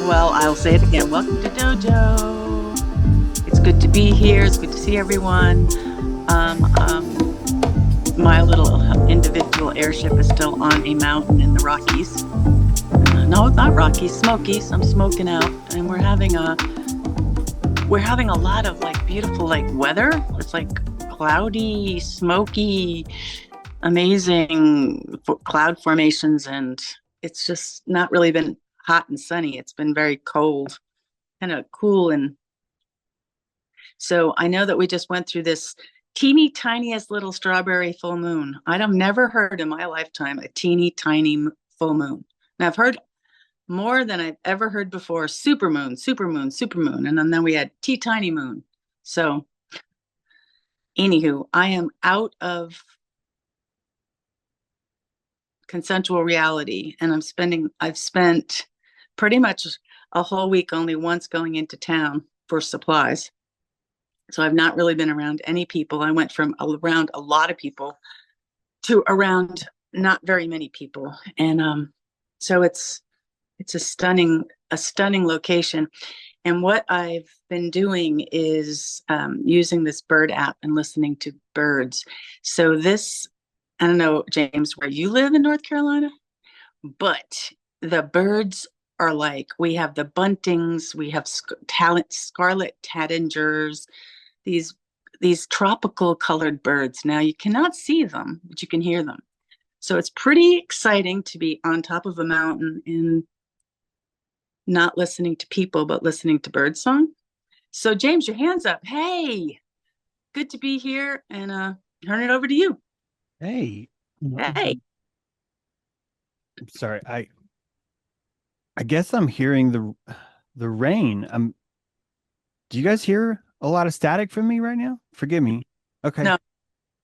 Well, I'll say it again. Welcome to Dojo. It's good to be here. It's good to see everyone. Um, um, my little individual airship is still on a mountain in the Rockies. No, it's not Rockies, Smokies. I'm smoking out, and we're having a lot of like beautiful like weather. It's like cloudy, smoky, amazing cloud formations, and it's just not really been hot and sunny. It's been very cold, kind of cool. And so I know that we just went through this teeny tiniest little strawberry full moon. I've never heard in my lifetime a teeny tiny full moon. And I've heard more than I've ever heard before. Super moon, super moon, super moon. And then we had tea tiny moon. So anywho, I am out of consensual reality, and I've spent pretty much a whole week only once going into town for supplies. So I've not really been around any people. I went from around a lot of people to around not very many people. And so it's a stunning location. And what I've been doing is using this bird app and listening to birds. So this, I don't know, James, where you live in North Carolina, but the birds are like, we have the buntings, we have scarlet tattingers, these these tropical colored birds. Now you cannot see them, but you can hear them. So it's pretty exciting to be on top of a mountain and not listening to people, but listening to birdsong. So James, your hands up. Hey, good to be here, and turn it over to you. Hey, Hey. sorry. I guess I'm hearing the rain. Do you guys hear a lot of static from me right now? Forgive me. Okay. No,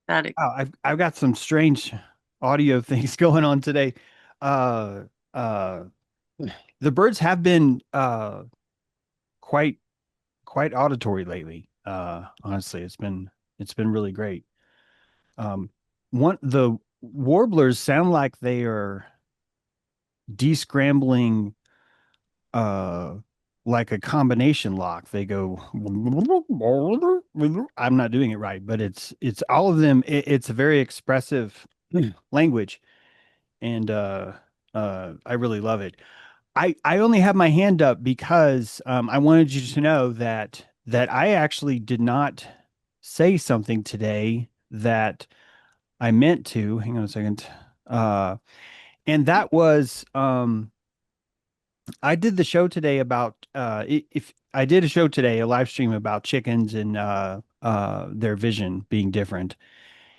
static. Oh, I've got some strange audio things going on today. Uh uh the birds have been quite quite auditory lately. Honestly, it's been really great. One the warblers sound like they are descrambling uh like a combination lock. They go I'm not doing it right, but it's all of them. It's a very expressive language, and I really love it. I only have my hand up because I wanted you to know that I actually did not say something today that I meant to. Hang on a second. Uh and that was I did the show today about if I did a show today, a live stream about chickens and their vision being different,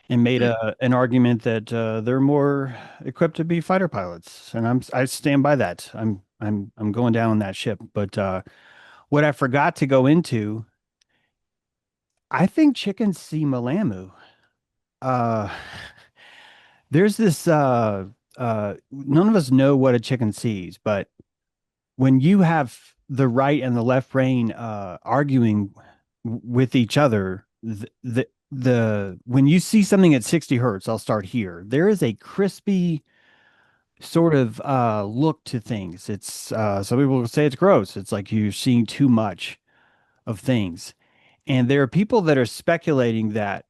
and made an argument that they're more equipped to be fighter pilots, and I stand by that. I'm going down on that ship. But what I forgot to go into, I think chickens see Malamu. Uh, there's this none of us know what a chicken sees, but when you have the right and the left brain arguing with each other, the when you see something at 60 hertz, I'll start here. There is a crispy sort of look to things. It's some people will say it's gross. It's like you're seeing too much of things. And there are people that are speculating that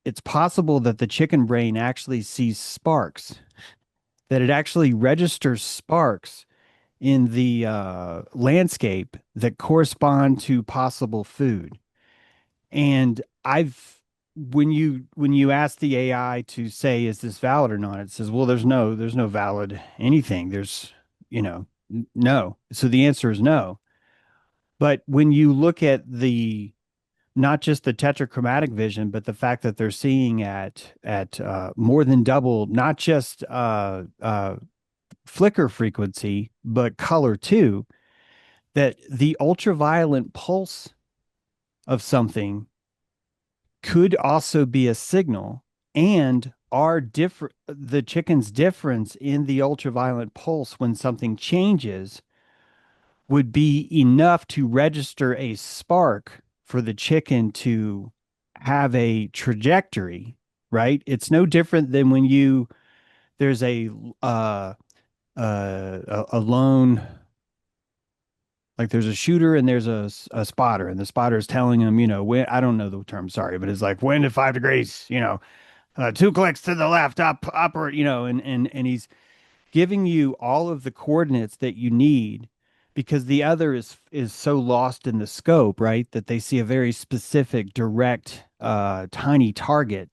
it's possible that the chicken brain actually sees sparks, that it actually registers sparks in the landscape that correspond to possible food. And I've when you ask the AI to say is this valid or not, it says, well, there's no valid anything. There's, no. So the answer is no. But when you look at the not just the tetrachromatic vision, but the fact that they're seeing at more than double, not just flicker frequency, but color too, that the ultraviolet pulse of something could also be a signal, and our different the chicken's difference in the ultraviolet pulse when something changes would be enough to register a spark for the chicken to have a trajectory, right? It's no different than when you there's a lone Like there's a shooter and there's a spotter, and the spotter is telling him, when I don't know the term, sorry, but it's like wind at 5 degrees, 2 clicks to the left, upward, and he's giving you all of the coordinates that you need because the other is so lost in the scope, right? That they see a very specific, direct, tiny target,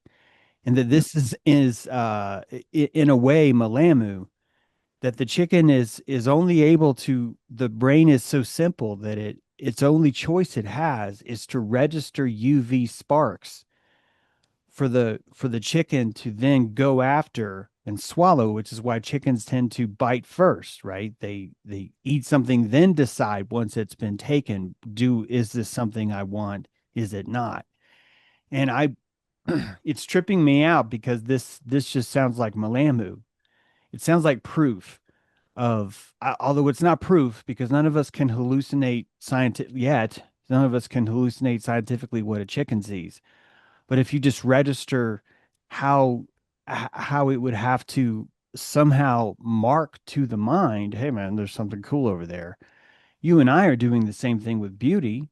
and that this in a way Malamu, that the chicken is only able to, the brain is so simple that its only choice it has is to register UV sparks for the chicken to then go after and swallow, which is why chickens tend to bite first, right? They eat something, then decide once it's been taken, is this something I want? Is it not? And it's tripping me out because this just sounds like Malamu. It sounds like proof of, although it's not proof because none of us can hallucinate scientific yet. None of us can hallucinate scientifically what a chicken sees. But if you just register how how it would have to somehow mark to the mind, hey man, there's something cool over there. You and I are doing the same thing with beauty,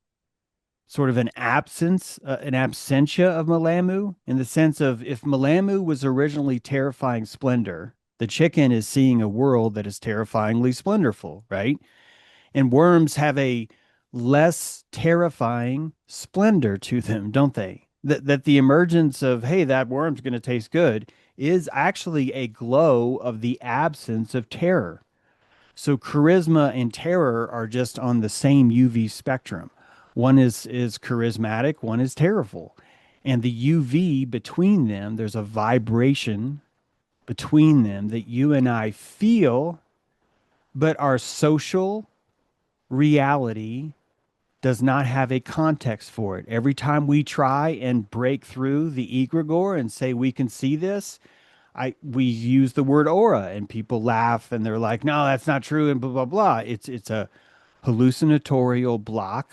sort of an absentia of Malamu, in the sense of if Malamu was originally terrifying splendor, the chicken is seeing a world that is terrifyingly splendorful, right? And worms have a less terrifying splendor to them, don't they? That the emergence of, hey, that worm's going to taste good is actually a glow of the absence of terror. So charisma and terror are just on the same UV spectrum. One is charismatic, one is terrible. And the UV between them, there's a vibration between them that you and I feel, but our social reality does not have a context for it. Every time we try and break through the egregore and say we can see this, we use the word aura and people laugh and they're like, no, that's not true, and blah blah blah. It's a hallucinatorial block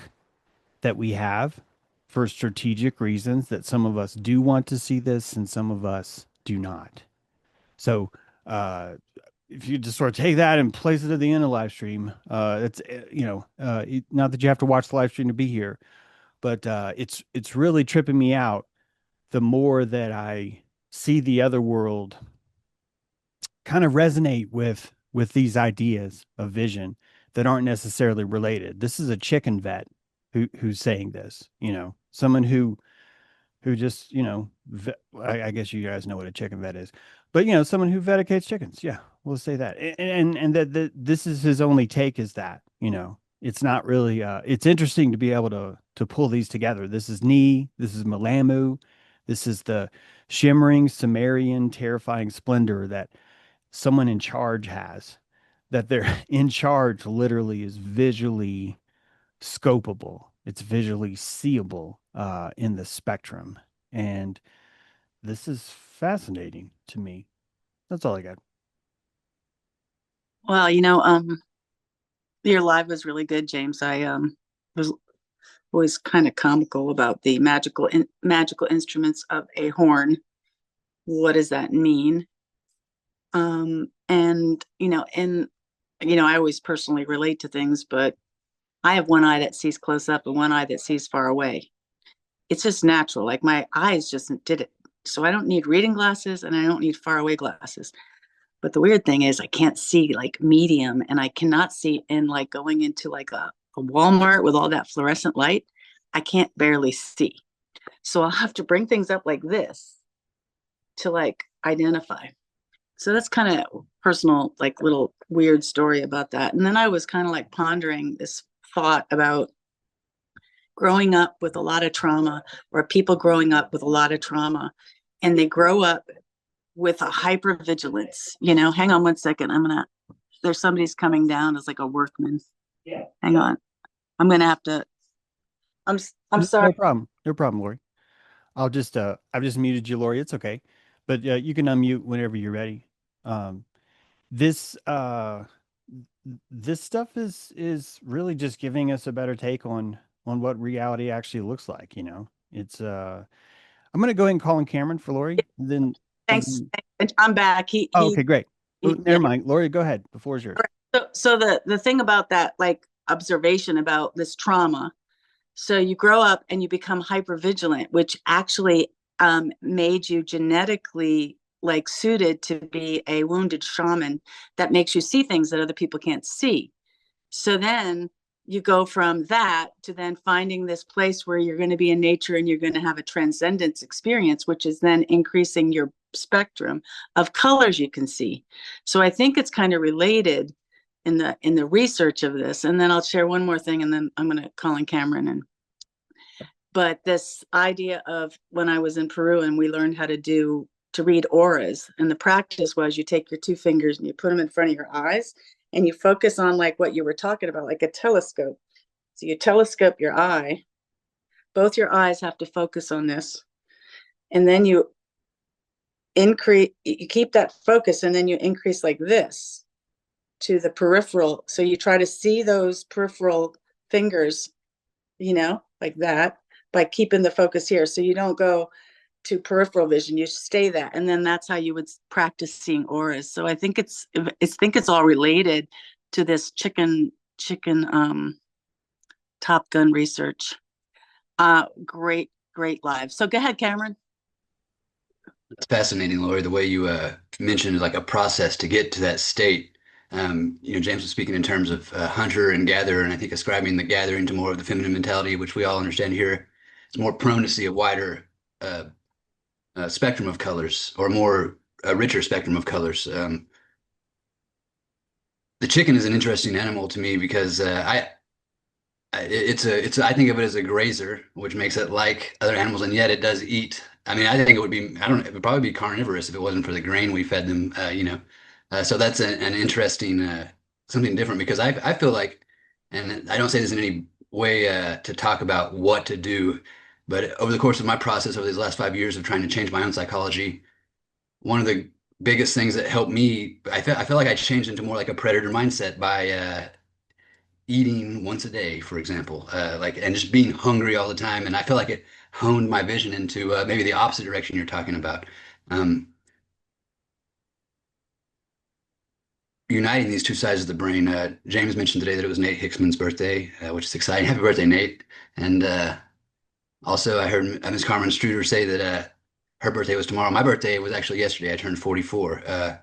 that we have for strategic reasons, that some of us do want to see this and some of us do not. So uh if you just sort of take that and place it at the end of the live stream, it's not that you have to watch the live stream to be here, but it's really tripping me out the more that I see the other world kind of resonate with these ideas of vision that aren't necessarily related. This is a chicken vet who's saying this, someone who just, I guess you guys know what a chicken vet is, but someone who veticates chickens. Yeah, we'll say that. And that this is his only take, is that, it's not really, it's interesting to be able to pull these together. This is Ni, this is Malamu, this is the shimmering Sumerian terrifying splendor that someone in charge has, that they're in charge literally is visually scopable. It's visually seeable in the spectrum. And this is fascinating to me. That's all I got. Well, your live was really good, James. I was always kind of comical about the magical instruments of a horn. What does that mean? And I always personally relate to things, but I have one eye that sees close up and one eye that sees far away. It's just natural. Like my eyes just did it. So I don't need reading glasses and I don't need far away glasses. But the weird thing is I can't see like medium, and I cannot see in like going into like a Walmart with all that fluorescent light. I can't barely see. So I'll have to bring things up like this to like identify. So that's kind of personal, like little weird story about that. And then I was kind of like pondering this thought about growing up with a lot of trauma, or people growing up with a lot of trauma, and they grow up with a hypervigilance. Hang on one second. There's somebody's coming down as like a workman. Yeah. Hang on. I'm gonna have to. I'm sorry. No problem. No problem, Lori. I've just muted you, Lori. It's okay. But you can unmute whenever you're ready. Um, this this stuff is really just giving us a better take on what reality actually looks like. It's I'm gonna go ahead and call in Cameron for Lori. Then Thanks. I'm back. oh, okay, great. Oh, Yeah. never mind. Lori, go ahead. The floor is yours. So the thing about that, like observation about this trauma. So you grow up and you become hypervigilant, which actually made you genetically like suited to be a wounded shaman that makes you see things that other people can't see. So then you go from that to then finding this place where you're going to be in nature and you're going to have a transcendence experience, which is then increasing your spectrum of colors you can see. So I think it's kind of related in the research of this. And then I'll share one more thing, and then I'm going to call in Cameron. And but this idea of when I was in Peru and we learned how to read auras, and the practice was you take your two fingers and you put them in front of your eyes and you focus on like what you were talking about, like a telescope. So you telescope your eye, both your eyes have to focus on this, and then you keep that focus, and then you increase like this to the peripheral. So you try to see those peripheral fingers, like that, by keeping the focus here. So you don't go to peripheral vision, you stay that. And then that's how you would practice seeing auras. So I think it's all related to this chicken Top Gun research. Great live. So go ahead, Cameron. It's fascinating, Lori, the way you mentioned like a process to get to that state. James was speaking in terms of hunter and gatherer, and I think ascribing the gathering to more of the feminine mentality, which we all understand here. It's more prone to see a wider spectrum of colors, or a richer spectrum of colors. The chicken is an interesting animal to me because I think of it as a grazer, which makes it like other animals, and yet it does eat. I mean, I think it would probably be carnivorous if it wasn't for the grain we fed them, So that's an interesting, something different, because I feel like, and I don't say this in any way to talk about what to do, but over the course of my process over these last 5 years of trying to change my own psychology, one of the biggest things that helped me, I feel like I changed into more like a predator mindset by eating once a day, for example, and just being hungry all the time. And I feel like it honed my vision into maybe the opposite direction you're talking about. Uniting these two sides of the brain. James mentioned today that it was Nate Hicksman's birthday, which is exciting. Happy birthday, Nate. And also I heard Ms. Carmen Struder say that her birthday was tomorrow. My birthday was actually yesterday. I turned 44.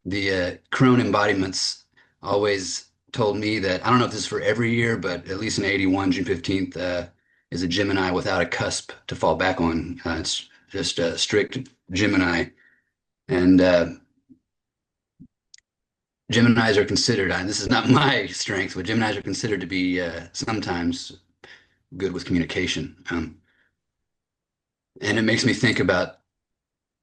The crone embodiments always told me that, I don't know if this is for every year, but at least in 81, June 15th, is a Gemini without a cusp to fall back on. It's just a strict Gemini. And Geminis are considered, this is not my strength, but Geminis are considered to be sometimes good with communication. And it makes me think about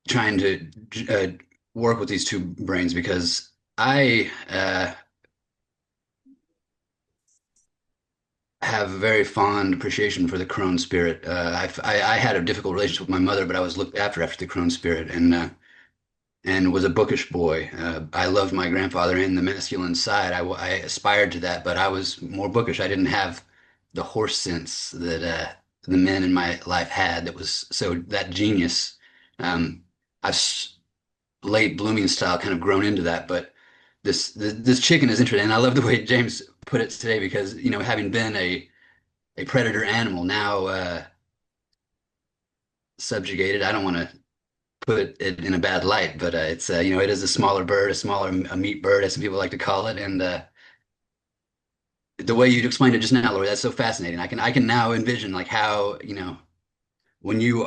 trying to work with these two brains, because I have a very fond appreciation for the crone spirit. I had a difficult relationship with my mother, but I was looked after the crone spirit, and was a bookish boy. I loved my grandfather and the masculine side. I aspired to that, but I was more bookish. I didn't have the horse sense that the men in my life had. That was so that genius. I've late blooming style kind of grown into that, but this chicken is interesting. And I love the way James put it today, because having been a predator animal, now subjugated. I don't want to put it in a bad light, but it's it is a smaller bird, a meat bird, as some people like to call it. And the way you explained it just now, Lori, that's so fascinating. I can now envision like how when you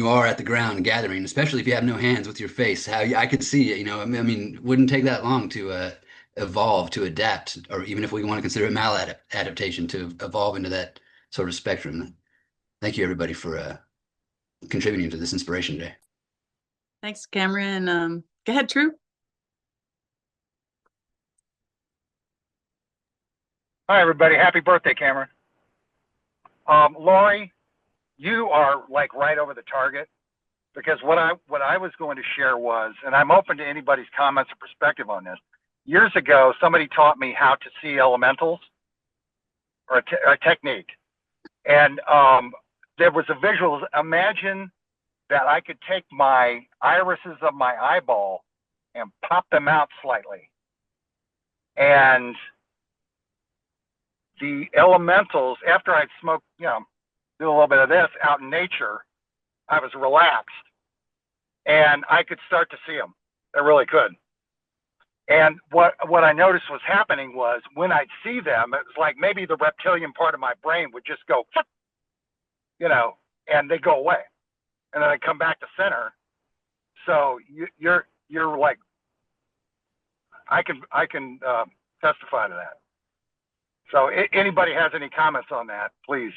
are at the ground gathering, especially if you have no hands with your face, how I could see it. I mean, it wouldn't take that long to evolve, to adapt, or even if we want to consider it maladaptation, to evolve into that sort of spectrum. Thank you, everybody, for contributing to this inspiration today. Thanks, Cameron. Go ahead, True. Hi, everybody. Happy birthday, Cameron. Lori, you are like right over the target, because what I was going to share was, and I'm open to anybody's comments or perspective on this. Years ago, somebody taught me how to see elementals, or a technique. And there was a visual. Imagine that I could take my irises of my eyeball and pop them out slightly. And the elementals, after I'd smoked, do a little bit of this out in nature, I was relaxed and I could start to see them. I really could. And what I noticed was happening was when I'd see them, it was like maybe the reptilian part of my brain would just go, and they go away, and then I come back to center. So you're like, I can testify to that. So anybody has any comments on that, please?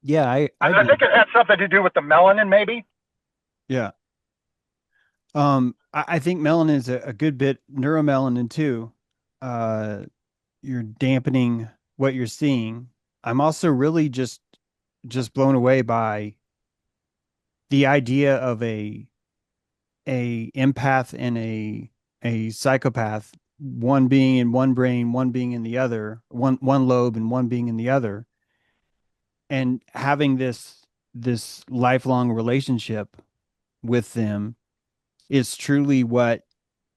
Yeah, I think it had something to do with the melanin, maybe. Yeah. I think melanin is a good bit, neuromelanin too. You're dampening what you're seeing. I'm also really just blown away by the idea of a empath and a psychopath, one being in one brain, one being in the other, one lobe and one being in the other, and having this lifelong relationship with them is truly what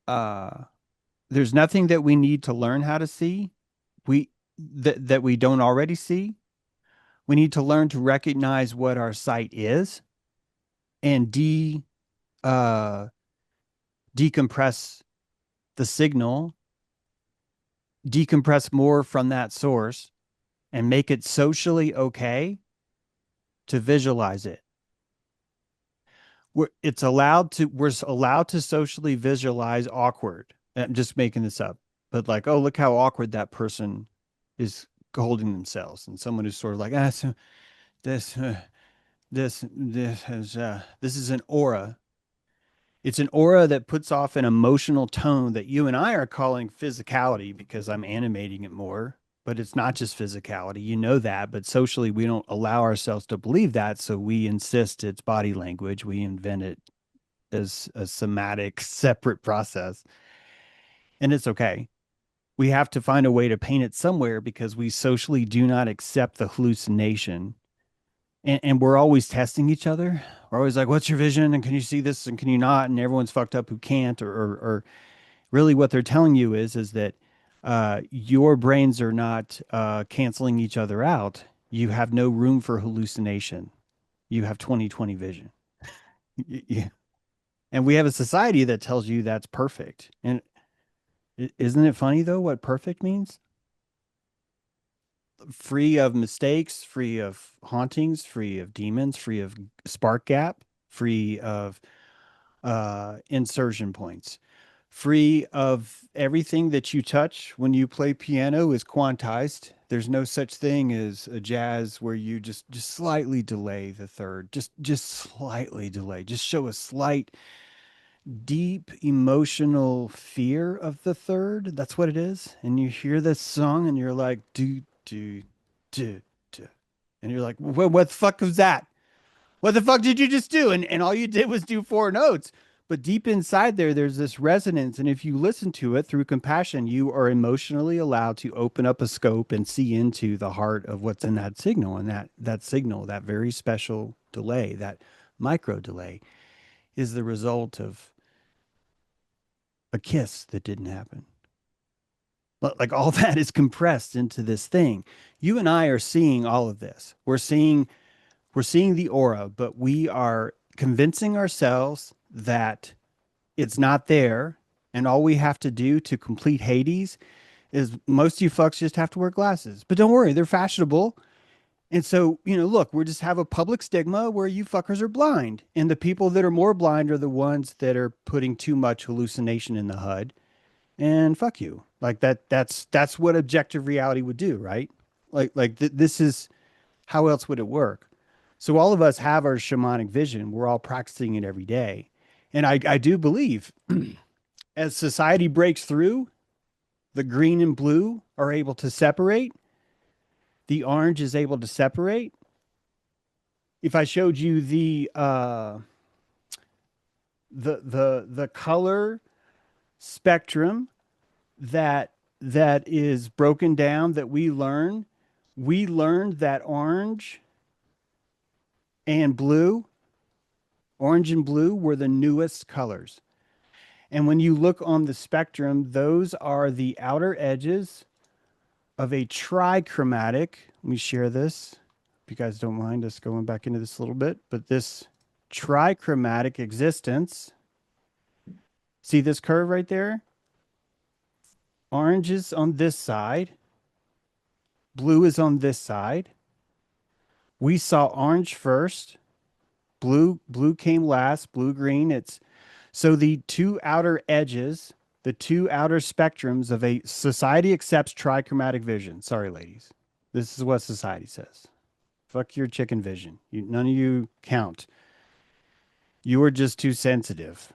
there's nothing that we need to learn how to see that we don't already see. We need to learn to recognize what our sight is and decompress the signal, decompress more from that source, and make it socially okay to visualize it. We're allowed to socially visualize awkward. I'm just making this up, but like, oh, look how awkward that person is holding themselves, and someone who's sort of like, so this is an aura. It's an aura that puts off an emotional tone that you and I are calling physicality because I'm animating it more, but it's not just physicality. You know that, but socially we don't allow ourselves to believe that, so we insist it's body language. We invent it as a somatic separate process, and it's okay. We have to find a way to paint it somewhere because we socially do not accept the hallucination. And we're always testing each other. We're always like, what's your vision? And can you see this? And can you not? And everyone's fucked up who can't, or really what they're telling you is that your brains are not canceling each other out. You have no room for hallucination. You have 20/20 vision. Yeah. And we have a society that tells you that's perfect. And isn't it funny though, what perfect means? Free of mistakes, free of hauntings, free of demons, free of spark gap, free of insertion points, free of everything that you touch when you play piano is quantized. There's no such thing as a jazz where you just slightly delay the third, just slightly delay, just show a slight deep emotional fear of the third. That's what it is. And you hear this song and you're like, do, do, do, do. And you're like, what the fuck was that? What the fuck did you just do? And all you did was do four notes. But deep inside there's this resonance. And if you listen to it through compassion, you are emotionally allowed to open up a scope and see into the heart of what's in that signal. And that signal, that very special delay, that micro delay, is the result of a kiss that didn't happen. Like all that is compressed into this thing. You and I are seeing all of this. We're seeing the aura, but we are convincing ourselves that it's not there. And all we have to do to complete Hades is most of you fucks just have to wear glasses. But don't worry, they're fashionable. And so, look, we just have a public stigma where you fuckers are blind. And the people that are more blind are the ones that are putting too much hallucination in the HUD. And fuck you. Like that's what objective reality would do, right? This is, how else would it work? So all of us have our shamanic vision. We're all practicing it every day. And I do believe as society breaks through, the green and blue are able to separate. The orange is able to separate. If I showed you the color spectrum that is broken down, that we learned that orange and blue were the newest colors. And when you look on the spectrum, those are the outer edges of a trichromatic. Let me share this. If you guys don't mind us going back into this a little bit, but this trichromatic existence, see this curve right there? Orange is on this side, blue is on this side. We saw orange first, blue came last, blue green. It's so the two outer edges, the two outer spectrums of a society accepts trichromatic vision. Sorry, ladies. This is what society says. Fuck your chicken vision. None of you count. You are just too sensitive,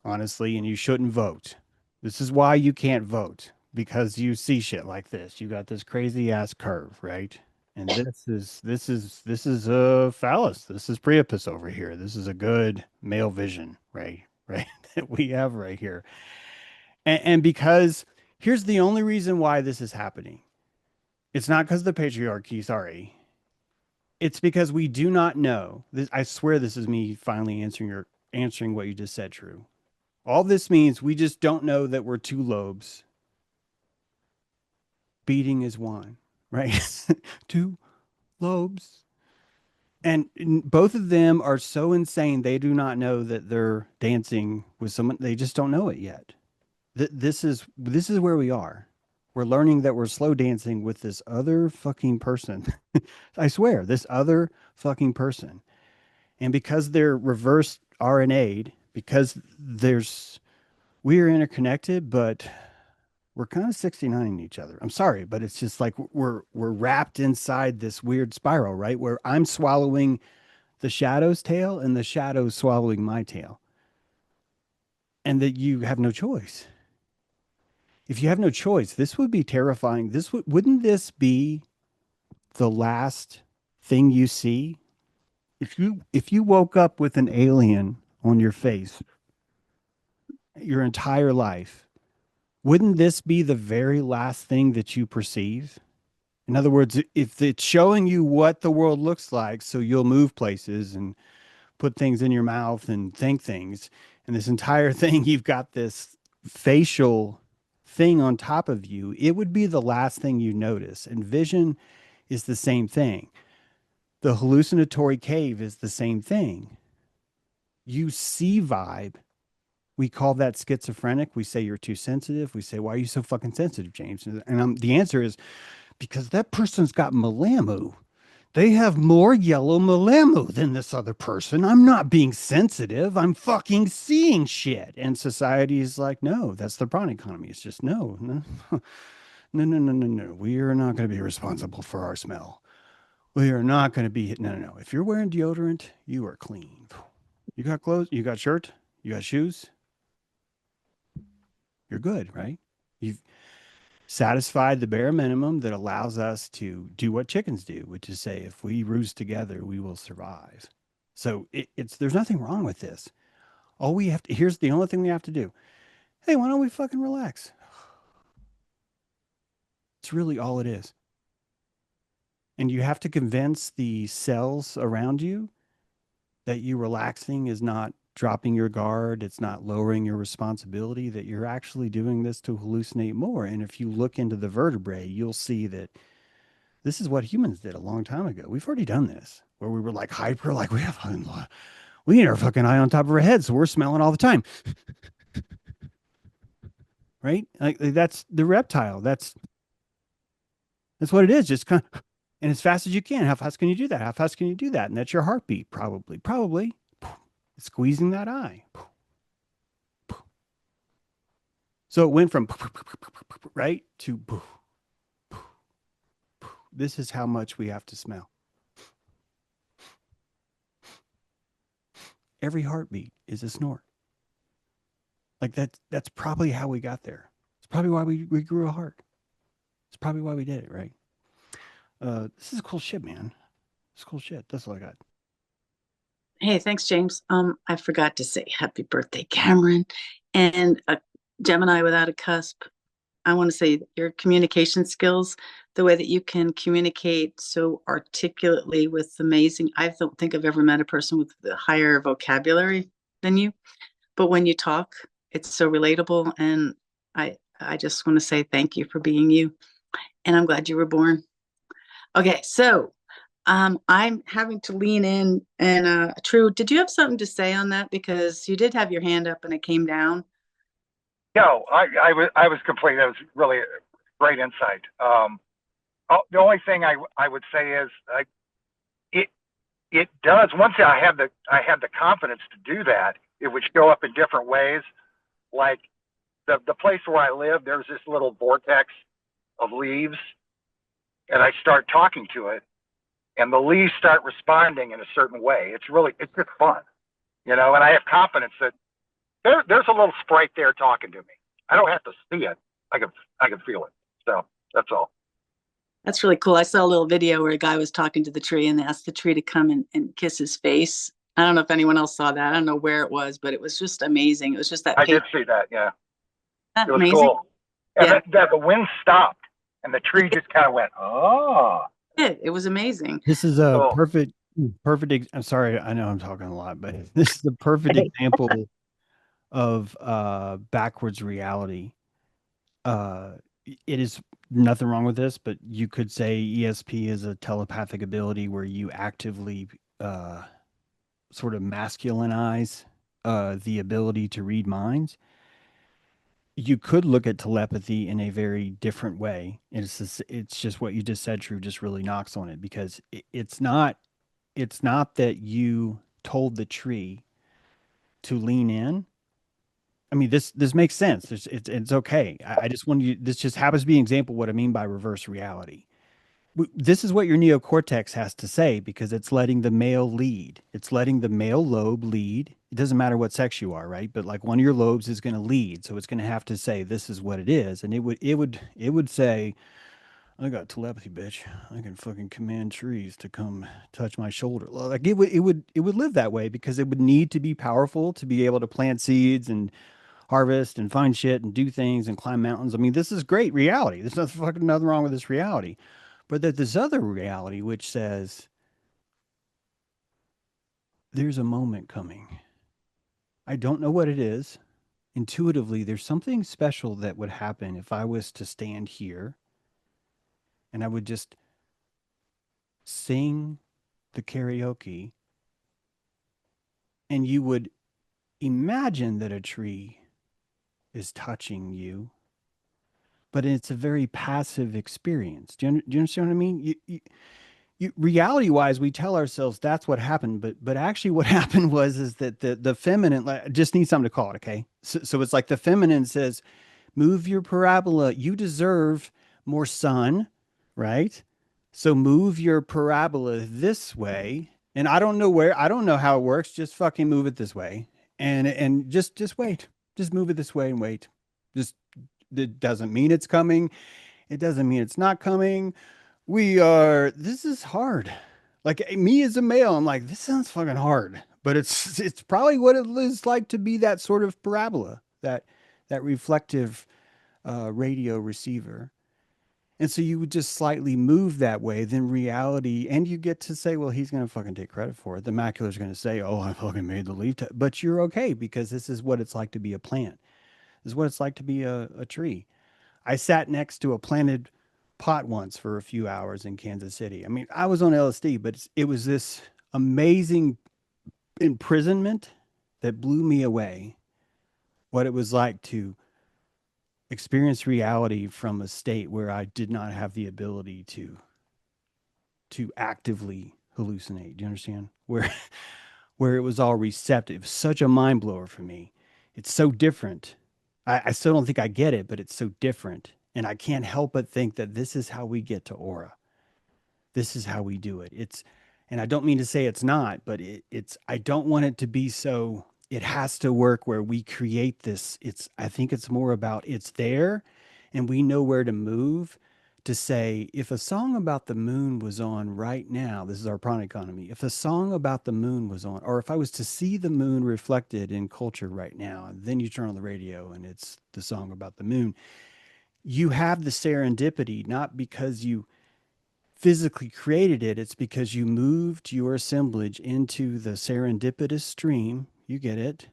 honestly, and you shouldn't vote. This is why you can't vote, because you see shit like this. You got this crazy ass curve, right? And this is a phallus. This is Priapus over here. This is a good male vision, right? Right, that we have right here. And because here's the only reason why this is happening. It's not because of the patriarchy, sorry. It's because we do not know. This, I swear this is me finally answering what you just said, True. All this means we just don't know that we're two lobes beating as one, right? Two lobes. And both of them are so insane they do not know that they're dancing with someone. They just don't know it yet. This is where we are. We're learning that we're slow dancing with this other fucking person. I swear, this other fucking person. And because they're reverse RNA'd, because we are interconnected, but we're kind of 69 each other. I'm sorry, but it's just like we're wrapped inside this weird spiral, right? Where I'm swallowing the shadow's tail and the shadow's swallowing my tail. And that you have no choice. If you have no choice, this would be terrifying. Wouldn't this be the last thing you see? If you woke up with an alien on your face your entire life, wouldn't this be the very last thing that you perceive? In other words, if it's showing you what the world looks like, so you'll move places and put things in your mouth and think things, and this entire thing, you've got this facial thing on top of you, it would be the last thing you notice. And vision is the same thing. The hallucinatory cave is the same thing. You see vibe. We call that schizophrenic. We say you're too sensitive. We say, why are you so fucking sensitive, James? And the answer is because that person's got malamu. They have more yellow malamu than this other person. I'm not being sensitive. I'm fucking seeing shit. And society is like, no, that's the prawn economy. It's just no. No. We are not going to be responsible for our smell. We are not going to be, no. If you're wearing deodorant, you are clean. You got clothes, you got shirt, you got shoes. You're good, right? You've satisfied the bare minimum that allows us to do what chickens do, which is say, if we roost together, we will survive. So there's nothing wrong with this. All we have to, here's the only thing we have to do. Hey, why don't we fucking relax? It's really all it is. And you have to convince the cells around you that you relaxing is not dropping your guard, it's not lowering your responsibility, that you're actually doing this to hallucinate more. And if you look into the vertebrae, you'll see that this is what humans did a long time ago. We've already done this, where we were like hyper, like we need our fucking eye on top of our head, so we're smelling all the time. Right? Like that's the reptile. That's what it is. Just kind of, and as fast as you can. How fast can you do that? How fast can you do that? And that's your heartbeat, probably. Squeezing that eye. So it went from right to this is how much we have to smell. Every heartbeat is a snort. Like that's probably how we got there. It's probably why we grew a heart. It's probably why we did it, right? This is cool shit, man. It's cool shit. That's all I got. Hey, thanks, James. I forgot to say happy birthday, Cameron. And a Gemini without a cusp. I want to say your communication skills, the way that you can communicate so articulately with amazing, I don't think I've ever met a person with a higher vocabulary than you. But when you talk, it's so relatable. And I just want to say thank you for being you. And I'm glad you were born. Okay, so I'm having to lean in and True, did you have something to say on that? Because you did have your hand up and it came down. No, I was complete. That was really a great insight. The only thing I would say is it it does. Once I had the confidence to do that, it would show up in different ways. Like the place where I live, there's this little vortex of leaves, and I start talking to it, and the leaves start responding in a certain way. It's just fun, And I have confidence that there's a little sprite there talking to me. I don't have to see it. I can feel it. So that's all. That's really cool. I saw a little video where a guy was talking to the tree and they asked the tree to come and kiss his face. I don't know if anyone else saw that. I don't know where it was, but it was just amazing. It was just that I did see that. Yeah, that it was amazing. cool. And Yeah. that the wind stopped and the tree just kind of went, oh. It was amazing. This is a Cool. perfect. I'm sorry, I know I'm talking a lot, but this is the perfect example of backwards reality. It is nothing wrong with this, but you could say ESP is a telepathic ability where you actively sort of masculinize the ability to read minds. You could look at telepathy in a very different way. It's just what you just said, True, just really knocks on it, because it's not that you told the tree to lean in. I mean, this makes sense. It's okay. I just want you. This just happens to be an example of what I mean by reverse reality. This is what your neocortex has to say, because it's letting the male lead. It's letting the male lobe lead. It doesn't matter what sex you are, right? But like one of your lobes is going to lead, so it's going to have to say this is what it is, and it would say, I got telepathy, bitch. I can fucking command trees to come touch my shoulder. Like it would live that way, because it would need to be powerful to be able to plant seeds and harvest and find shit and do things and climb mountains. I mean, this is great reality. There's nothing wrong with this reality. But there's this other reality which says there's a moment coming. I don't know what it is. Intuitively, there's something special that would happen if I was to stand here and I would just sing the karaoke, and you would imagine that a tree is touching you, but it's a very passive experience. Do you understand what I mean? Reality wise, we tell ourselves that's what happened, but actually what happened is that the feminine, like, just need something to call it. Okay. So it's like the feminine says, move your parabola. You deserve more sun, right? So move your parabola this way. And I don't know how it works. Just fucking move it this way. And just wait. Just move it this way and wait. Just, it doesn't mean it's coming. It doesn't mean it's not coming. This is hard. Like, me as a male, I'm like, this sounds fucking hard, but it's probably what it is like to be that sort of parabola, that reflective radio receiver. And so you would just slightly move that way, then reality, and you get to say, well, he's going to fucking take credit for it. The macular's going to say, oh, I fucking made the leaf. But you're okay, because this is what it's like to be a plant. This is what it's like to be a tree. I sat next to a planted pot once for a few hours in Kansas City. I mean, I was on LSD, but it was this amazing imprisonment that blew me away. What it was like to experience reality from a state where I did not have the ability to actively hallucinate. Do you understand? Where it was all receptive. Such a mind blower for me. It's so different. I still don't think I get it, but it's so different. And I can't help but think that this is how we get to aura. This is how we do it. And I don't mean to say it's not, but I don't want it to be so, it has to work where we create this. I think it's more about it's there and we know where to move to say, if a song about the moon was on right now, this is our prana economy. If a song about the moon was on, or if I was to see the moon reflected in culture right now, and then you turn on the radio and it's the song about the moon, you have the serendipity, not because you physically created it, it's because you moved your assemblage into the serendipitous stream. You get it?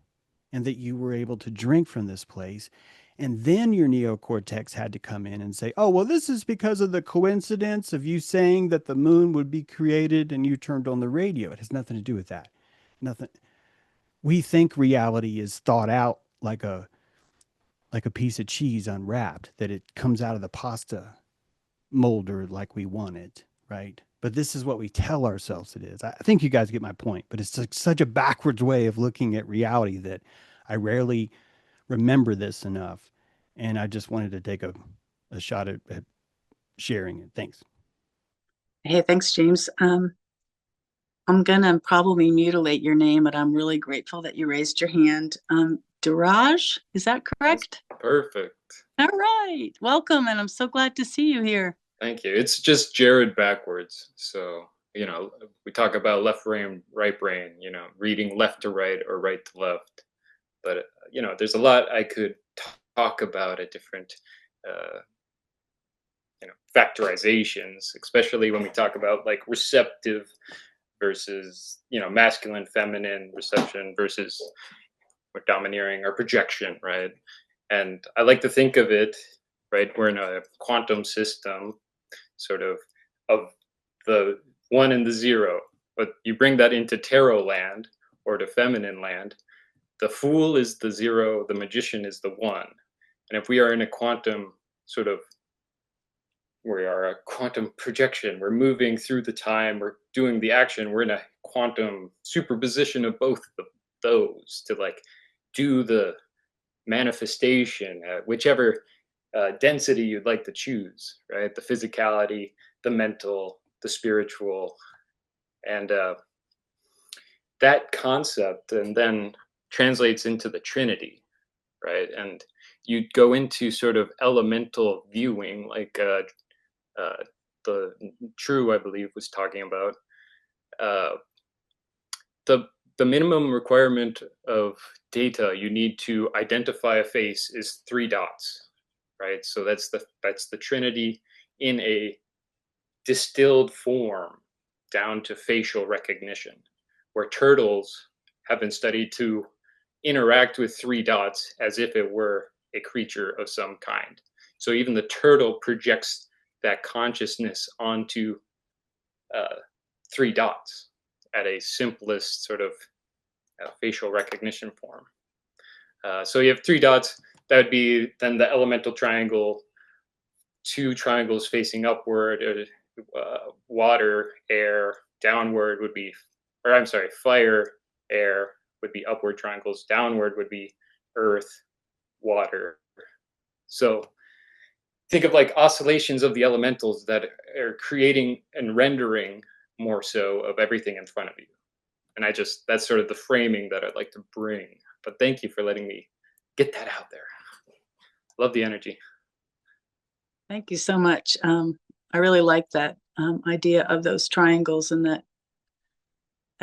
And that you were able to drink from this place. And then your neocortex had to come in and say, oh, well, this is because of the coincidence of you saying that the moon would be created and you turned on the radio. It has nothing to do with that. Nothing. We think reality is thought out like a piece of cheese unwrapped, that it comes out of the pasta molder like we want it, right? But this is what we tell ourselves it is. I think you guys get my point, but it's like such a backwards way of looking at reality that I rarely remember this enough. And I just wanted to take a shot at sharing it. Thanks. Hey, thanks, James. I'm gonna probably mutilate your name, but I'm really grateful that you raised your hand. Duraj, is that correct? That's perfect. All right. Welcome, and I'm so glad to see you here. Thank you. It's just Jared backwards. So, you know, we talk about left brain, right brain, you know, reading left to right or right to left. But, you know, there's a lot I could talk about at different, you know, factorizations, especially when we talk about like receptive versus, you know, masculine, feminine reception versus domineering or projection, right? And I like to think of it, right? We're in a quantum system, sort of the one and the zero. But you bring that into tarot land or to feminine land, the fool is the zero, the magician is the one. And if we are in a quantum sort of, we are a quantum projection, we're moving through the time, we're doing the action, we're in a quantum superposition of both of those to like do the manifestation, whichever density you'd like to choose, right? The physicality, the mental, the spiritual, and that concept and then translates into the Trinity, right? And you go into sort of elemental viewing, like the True, I believe, was talking about. The minimum requirement of data you need to identify a face is 3 dots, right? So that's the Trinity in a distilled form down to facial recognition, where turtles have been studied to interact with 3 dots as if it were a creature of some kind. So even the turtle projects that consciousness onto 3 dots at a simplest sort of facial recognition form. So you have 3 dots. That would be then the elemental triangle, 2 triangles facing upward, water, air, downward would be, or I'm sorry, fire, air would be upward triangles, downward would be earth, water. So think of like oscillations of the elementals that are creating and rendering more so of everything in front of you. And that's sort of the framing that I'd like to bring. But thank you for letting me get that out there. Love the energy. Thank you so much. I really like that idea of those triangles and that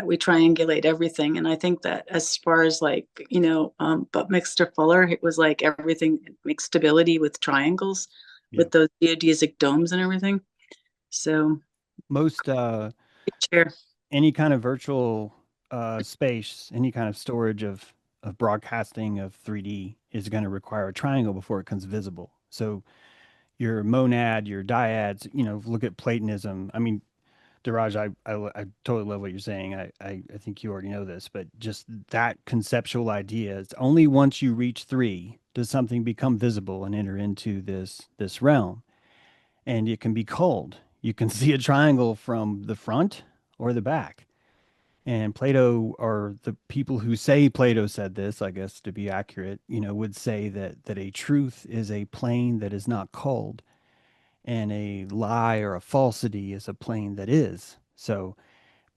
we triangulate everything. And I think that as far as like, you know, but Mr. Fuller, it was like everything makes stability with triangles, with those geodesic domes and everything. So most any kind of virtual space, any kind of storage of broadcasting of 3D is going to require a triangle before it becomes visible. So your monad, your dyads, you know, look at Platonism. I mean, Daraj, I totally love what you're saying. I think you already know this, but just that conceptual idea is only once you reach 3 does something become visible and enter into this realm. And it can be cold. You can see a triangle from the front or the back. And Plato, or the people who say Plato said this, I guess to be accurate, you know, would say that a truth is a plane that is not cold, and a lie or a falsity is a plane that is. So,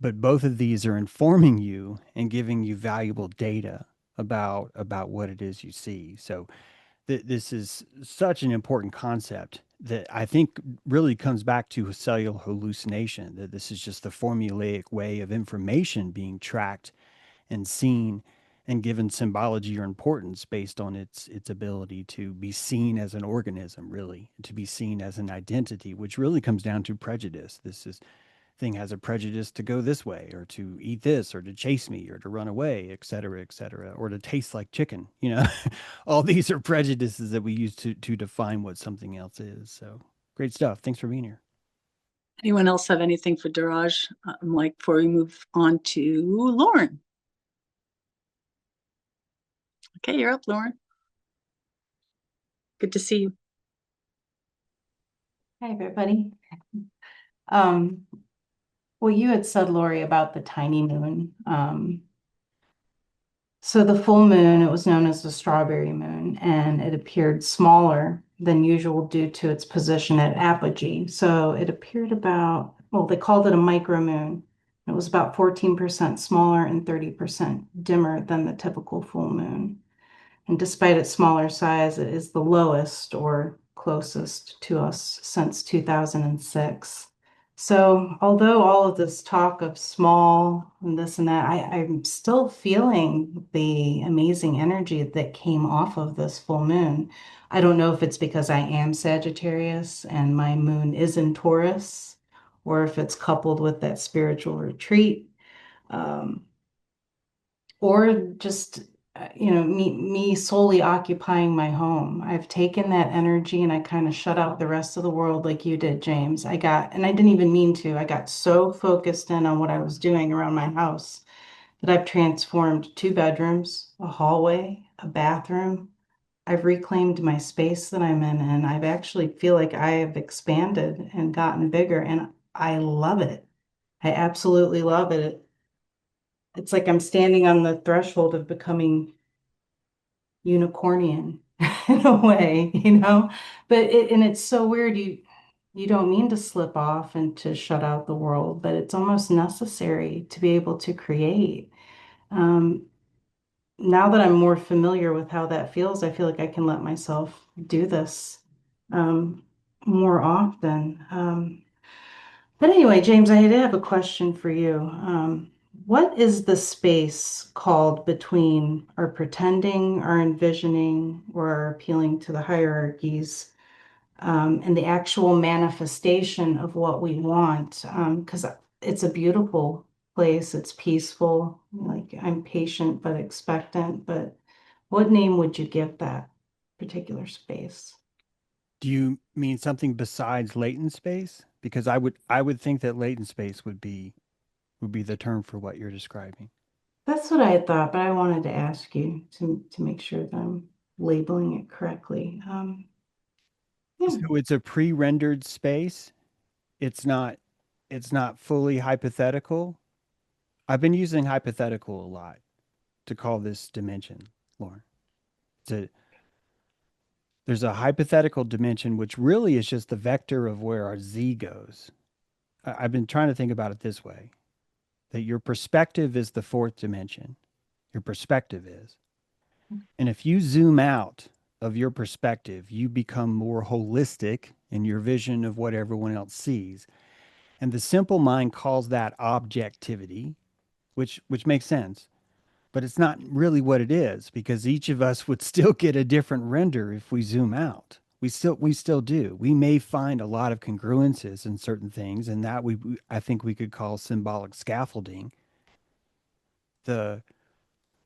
but both of these are informing you and giving you valuable data about what it is you see. So this is such an important concept that I think really comes back to cellular hallucination, that this is just the formulaic way of information being tracked and seen and given symbology or importance based on its ability to be seen as an organism, really, to be seen as an identity, which really comes down to prejudice. This is thing has a prejudice to go this way, or to eat this, or to chase me, or to run away, et cetera, or to taste like chicken. You know, all these are prejudices that we use to define what something else is. So great stuff. Thanks for being here. Anyone else have anything for Daraj? Like before we move on to Lauren. Okay, you're up, Lauren. Good to see you. Hi, everybody. Well, you had said, Lori, about the tiny moon. So the full moon, it was known as the strawberry moon, and it appeared smaller than usual due to its position at apogee. So it appeared about, well, they called it a micro moon. It was about 14% smaller and 30% dimmer than the typical full moon. And despite its smaller size, it is the lowest or closest to us since 2006. So, although all of this talk of small and this and that, I'm still feeling the amazing energy that came off of this full moon. I don't know if it's because I am Sagittarius and my moon is in Taurus, or if it's coupled with that spiritual retreat. Um, or just me solely occupying my home. I've taken that energy and I kind of shut out the rest of the world like you did, James. And I didn't even mean to. I got so focused in on what I was doing around my house that I've transformed 2 bedrooms, a hallway, a bathroom. I've reclaimed my space that I'm in, and I've actually feel like I have expanded and gotten bigger, and I love it. I absolutely love it. It's like I'm standing on the threshold of becoming unicornian in a way, But it's so weird. You don't mean to slip off and to shut out the world, but it's almost necessary to be able to create. Um, Now that I'm more familiar with how that feels, I feel like I can let myself do this um, more often. But anyway, James, I did have a question for you. What is the space called between our pretending, our envisioning, or our appealing to the hierarchies, and the actual manifestation of what we want? Because it's a beautiful place, it's peaceful. Like I'm patient but expectant. But what name would you give that particular space? Do you mean something besides latent space? Because I would think that latent space would be the term for what you're describing. That's what I had thought, but I wanted to ask you to make sure that I'm labeling it correctly. Yeah, So it's a pre-rendered space. It's not fully hypothetical. I've been using hypothetical a lot to call this dimension, Lauren. It's a, there's a hypothetical dimension which really is just the vector of where our z goes. I've been trying to think about it this way, that your perspective is the fourth dimension. Your perspective is. And if you zoom out of your perspective, you become more holistic in your vision of what everyone else sees. And the simple mind calls that objectivity, which makes sense. But it's not really what it is, because each of us would still get a different render if we zoom out. We still do. We may find a lot of congruences in certain things, and that I think we could call symbolic scaffolding. The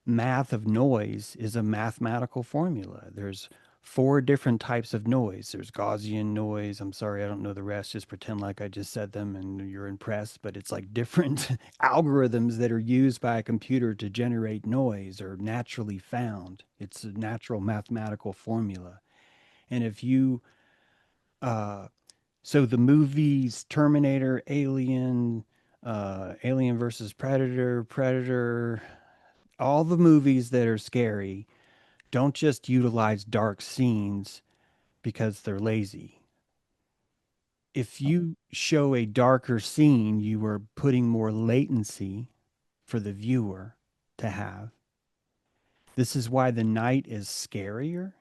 math of noise is a mathematical formula. There's 4 different types of noise. There's Gaussian noise. I'm sorry, I don't know the rest. Just pretend like I just said them and you're impressed. But it's like different algorithms that are used by a computer to generate noise are naturally found. It's a natural mathematical formula. And if you, so the movies Terminator, Alien, Alien versus Predator, Predator, all the movies that are scary don't just utilize dark scenes because they're lazy. If you show a darker scene, you are putting more latency for the viewer to have. This is why the night is scarier,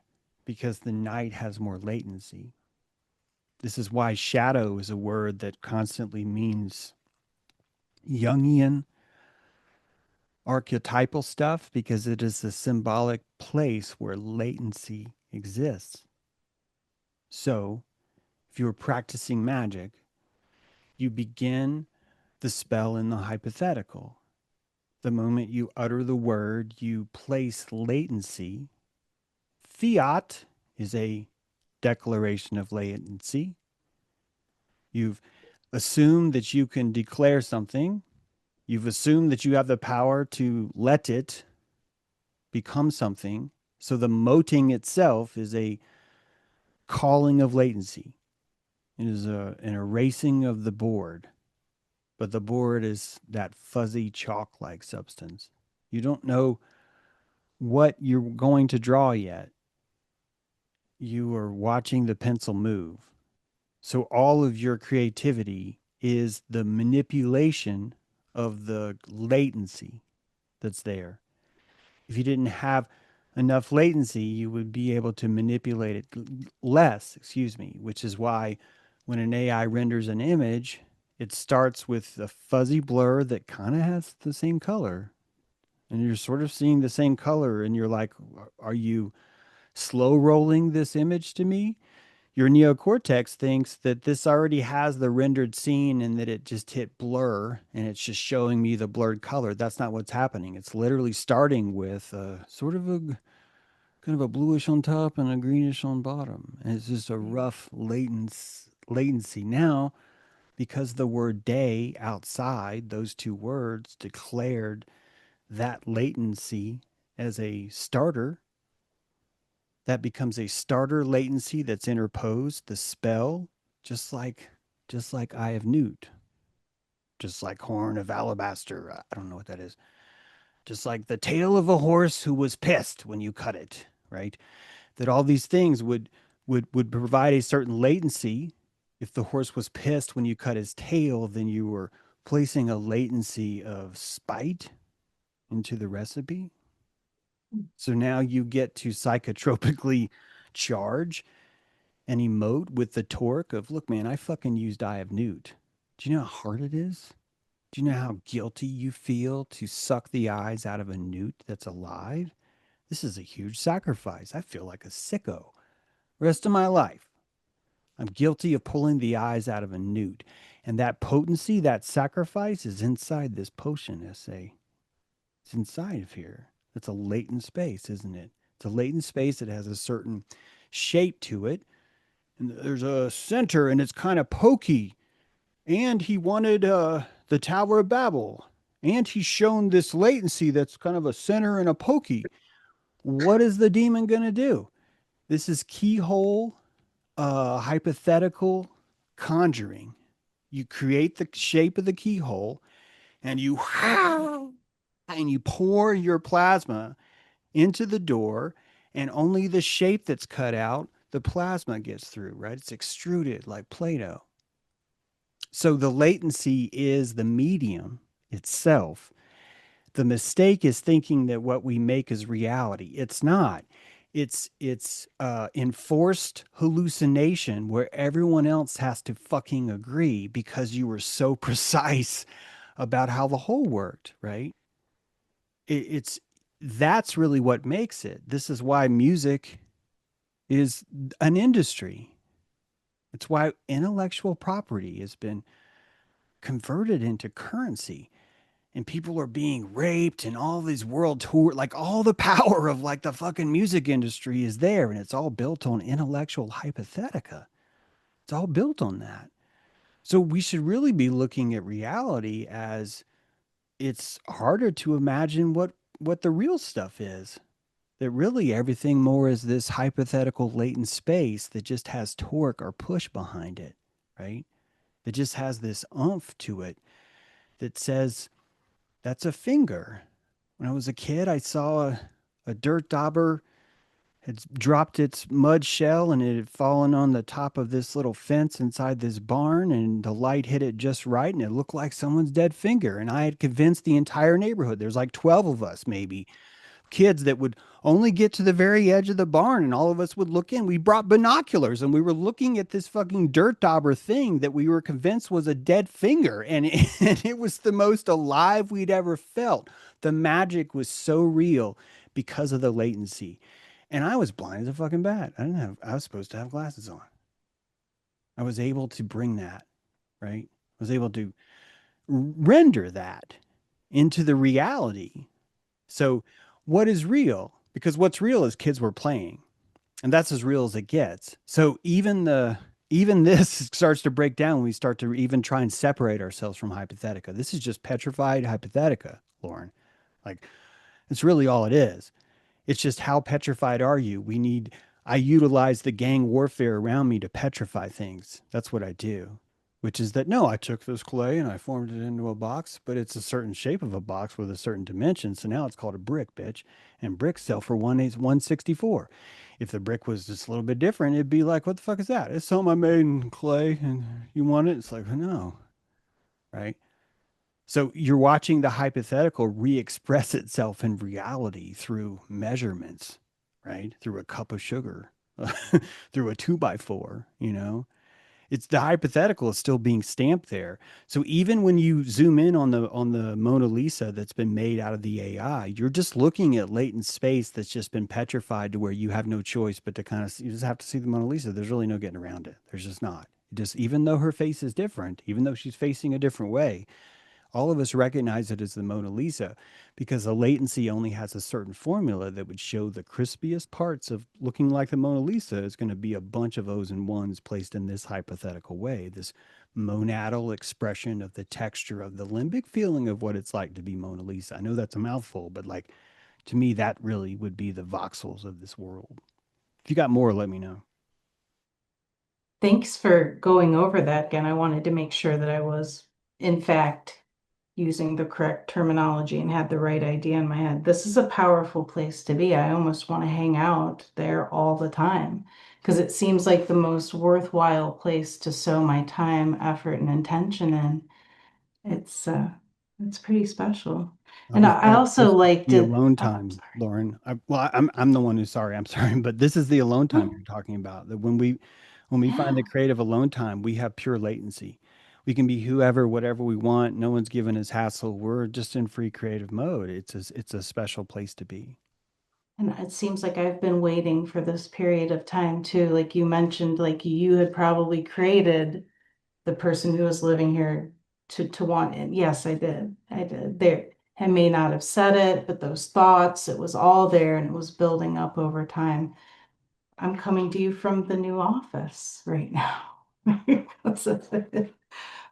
because the night has more latency. This is why shadow is a word that constantly means Jungian archetypal stuff, because it is a symbolic place where latency exists. So, if you're practicing magic, you begin the spell in the hypothetical. The moment you utter the word, you place latency. Fiat is a declaration of latency. You've assumed that you can declare something. You've assumed that you have the power to let it become something. So the moting itself is a calling of latency. It is an erasing of the board. But the board is that fuzzy chalk-like substance. You don't know what you're going to draw yet. You are watching the pencil move. So all of your creativity is the manipulation of the latency that's there. If you didn't have enough latency, you would be able to manipulate it less, which is why when an AI renders an image, it starts with a fuzzy blur that kind of has the same color. And you're sort of seeing the same color, and you're like, are you slow rolling this image to me? Your neocortex thinks that this already has the rendered scene and that it just hit blur and it's just showing me the blurred color. That's not what's happening. It's literally starting with sort of a kind of a bluish on top and a greenish on bottom. And it's just a rough latency. Now, because the word day outside, those two words declared that latency as a starter, that becomes a starter latency that's interposed, the spell, just like Eye of Newt, just like Horn of Alabaster. I don't know what that is. Just like the tail of a horse who was pissed when you cut it, right? That all these things would provide a certain latency. If the horse was pissed when you cut his tail, then you were placing a latency of spite into the recipe. So now you get to psychotropically charge and emote with the torque of, look, man, I fucking used Eye of Newt. Do you know how hard it is? Do you know how guilty you feel to suck the eyes out of a newt that's alive? This is a huge sacrifice. I feel like a sicko. Rest of my life, I'm guilty of pulling the eyes out of a newt. And that potency, that sacrifice is inside this potion essay. It's inside of here. It's a latent space, isn't it? It's a latent space that has a certain shape to it. And there's a center and it's kind of pokey. And he wanted the Tower of Babel. And he's shown this latency that's kind of a center and a pokey. What is the demon going to do? This is keyhole, hypothetical conjuring. You create the shape of the keyhole and you pour your plasma into the door, and only the shape that's cut out, the plasma gets through, right? It's extruded like Play-Doh. So the latency is the medium itself. The mistake is thinking that what we make is reality. It's not. It's enforced hallucination where everyone else has to fucking agree because you were so precise about how the whole worked, right? That's really what makes it. This is why music is an industry. It's why intellectual property has been converted into currency, and people are being raped and all these world tour, like all the power of like the fucking music industry is there, and it's all built on intellectual hypothetica. It's all built on that. So we should really be looking at reality as it's harder to imagine what the real stuff is. That really everything more is this hypothetical latent space that just has torque or push behind it, right? That just has this oomph to it that says, that's a finger. When I was a kid, I saw a dirt dauber had dropped its mud shell and it had fallen on the top of this little fence inside this barn, and the light hit it just right and it looked like someone's dead finger. And I had convinced the entire neighborhood, there's like 12 of us maybe, kids that would only get to the very edge of the barn, and all of us would look in. We brought binoculars and we were looking at this fucking dirt dauber thing that we were convinced was a dead finger. And it was the most alive we'd ever felt. The magic was so real because of the latency. And I was blind as a fucking bat. I was supposed to have glasses on. I was able to bring that, right? I was able to render that into the reality. So what is real? Because what's real is kids were playing, and that's as real as it gets. So even this starts to break down when we start to even try and separate ourselves from hypothetica. This is just petrified hypothetica, Lauren. Like, it's really all it is. It's just, how petrified are you? I utilize the gang warfare around me to petrify things. That's what I do, which is that, no, I took this clay and I formed it into a box, but it's a certain shape of a box with a certain dimension. So now it's called a brick, bitch. And bricks sell for 164. If the brick was just a little bit different, it'd be like, what the fuck is that? It's something I made in clay and you want it? It's like, no, right? So you're watching the hypothetical re-express itself in reality through measurements, right? Through a cup of sugar, through a 2x4, you know? It's the hypothetical is still being stamped there. So even when you zoom in on the Mona Lisa that's been made out of the AI, you're just looking at latent space that's just been petrified to where you have no choice but to kind of, you just have to see the Mona Lisa. There's really no getting around it. There's just not. Just, even though her face is different, even though she's facing a different way, all of us recognize it as the Mona Lisa because the latency only has a certain formula that would show the crispiest parts of looking like the Mona Lisa is going to be a bunch of O's and ones placed in this hypothetical way, this monadal expression of the texture of the limbic feeling of what it's like to be Mona Lisa. I know that's a mouthful, but like, to me, that really would be the voxels of this world. If you got more, let me know. Thanks for going over that again. I wanted to make sure that I was, in fact, using the correct terminology and had the right idea in my head. This is a powerful place to be. I almost want to hang out there all the time because it seems like the most worthwhile place to sow my time, effort, and intention in. It's pretty special. And I This also is liked the it. alone Oh, time, sorry. Lauren. I'm the one who's sorry. I'm sorry, but this is the alone time Oh, you're talking about. That when we find the yeah. creative alone time, we have pure latency. We can be whoever, whatever we want. No one's giving us hassle. We're just in free creative mode. It's a special place to be. And it seems like I've been waiting for this period of time too. Like you mentioned, like you had probably created the person who was living here to want it. Yes, I did. I did. There, I may not have said it, but those thoughts, it was all there and it was building up over time. I'm coming to you from the new office right now.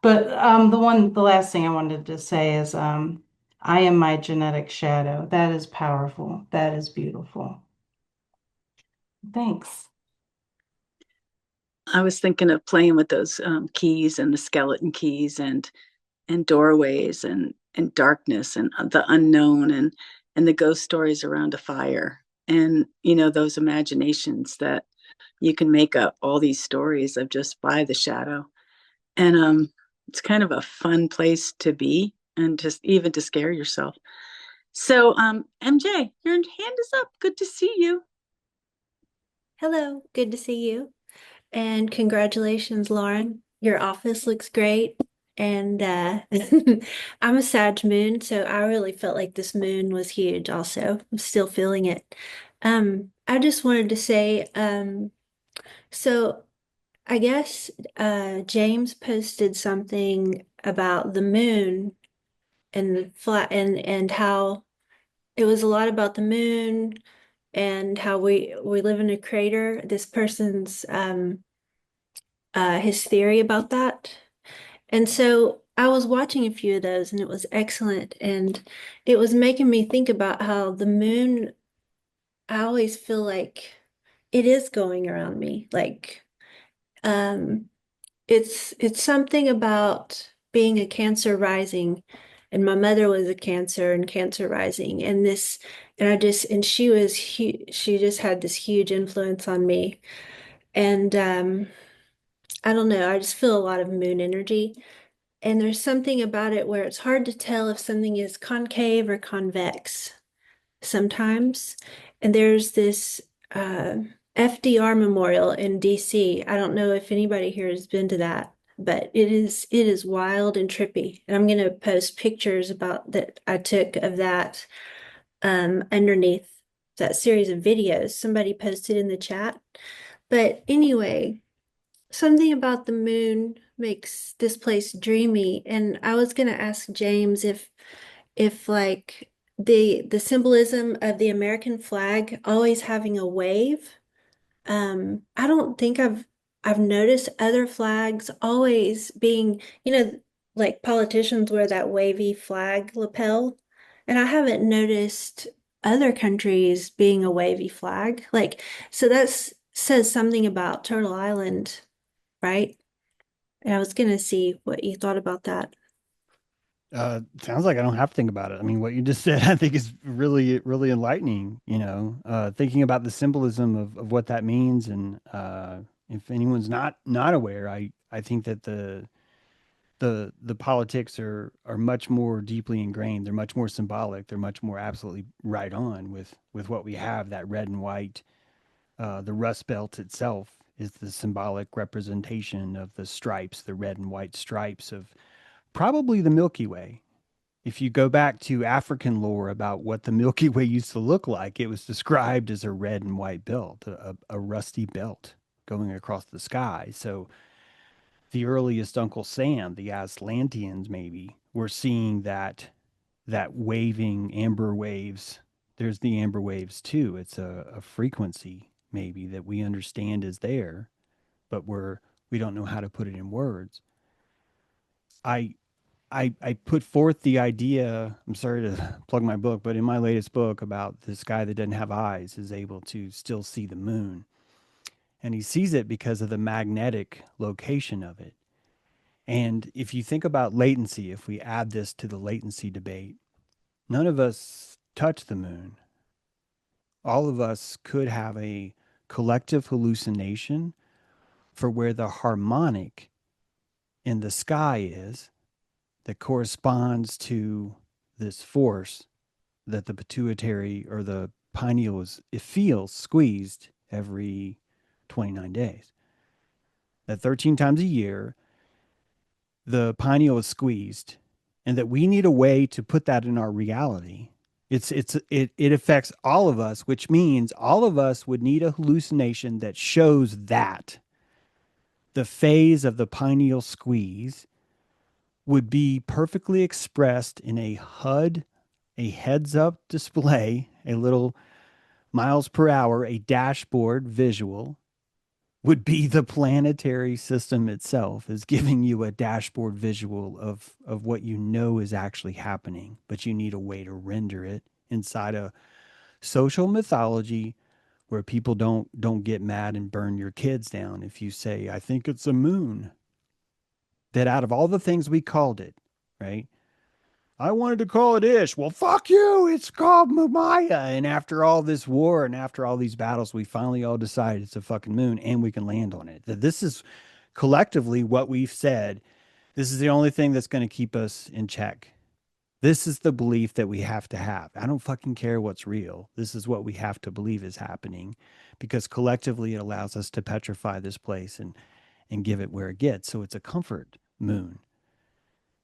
But the last thing I wanted to say is I am my genetic shadow. That is powerful. That is beautiful. Thanks. I was thinking of playing with those keys and the skeleton keys and doorways and darkness and the unknown and the ghost stories around a fire and those imaginations that you can make up all these stories of just by the shadow. And it's kind of a fun place to be and just even to scare yourself. So MJ, your hand is up. Good to see you. Hello, good to see you. And congratulations, Lauren. Your office looks great. And I'm a Sag moon, so I really felt like this moon was huge also. I'm still feeling it. I just wanted to say, so I guess James posted something about the moon and the flat and how it was a lot about the moon and how we live in a crater. This person's his theory about that. And so I was watching a few of those and it was excellent. And it was making me think about how the moon, I always feel like it is going around me. Like um it's something about being a Cancer rising. And my mother was a Cancer and Cancer rising. And she just had this huge influence on me. And I don't know, I just feel a lot of moon energy. And there's something about it where it's hard to tell if something is concave or convex sometimes. And there's this FDR memorial in DC. I don't know if anybody here has been to that, but it is wild and trippy. And I'm going to post pictures about that I took of that underneath that series of videos somebody posted in the chat. But anyway, something about the moon makes this place dreamy. And I was gonna ask James if like the symbolism of the American flag always having a wave. I don't think I've noticed other flags always being, like politicians wear that wavy flag lapel, and I haven't noticed other countries being a wavy flag. Like, so that's says something about Turtle Island, right? And I was gonna see what you thought about that. Sounds like I don't have to think about it. I mean, what you just said, I think is really, really enlightening, thinking about the symbolism of what that means. And if anyone's not aware, I think that the politics are much more deeply ingrained. They're much more symbolic. They're much more absolutely right on with what we have, that red and white. The Rust Belt itself is the symbolic representation of the stripes, the red and white stripes of probably the Milky Way. If you go back to African lore about what the Milky Way used to look like, it was described as a red and white belt, a rusty belt going across the sky. So the earliest Uncle Sam, the Atlanteans maybe, were seeing that waving amber waves. There's the amber waves too. It's a frequency maybe that we understand is there, but we don't know how to put it in words. I I put forth the idea. I'm sorry to plug my book, but in my latest book about this guy that doesn't have eyes is able to still see the moon. And he sees it because of the magnetic location of it. And if you think about latency, if we add this to the latency debate, none of us touch the moon. All of us could have a collective hallucination for where the harmonic in the sky is that corresponds to this force that the pituitary or the pineal it feels squeezed every 29 days. That 13 times a year, the pineal is squeezed, and that we need a way to put that in our reality. It affects all of us, which means all of us would need a hallucination that shows that the phase of the pineal squeeze would be perfectly expressed in a HUD, a heads up display, a little miles per hour, a dashboard visual would be the planetary system itself is giving you a dashboard visual of what you know is actually happening, but you need a way to render it inside a social mythology where people don't get mad and burn your kids down if you say, I think it's a moon. That out of all the things we called it, right? I wanted to call it Ish. Well, fuck you. It's called Mumaya. And after all this war and after all these battles, we finally all decided it's a fucking moon and we can land on it. That this is collectively what we've said. This is the only thing that's going to keep us in check. This is the belief that we have to have. I don't fucking care what's real. This is what we have to believe is happening because collectively it allows us to petrify this place and give it where it gets. So it's a comfort moon.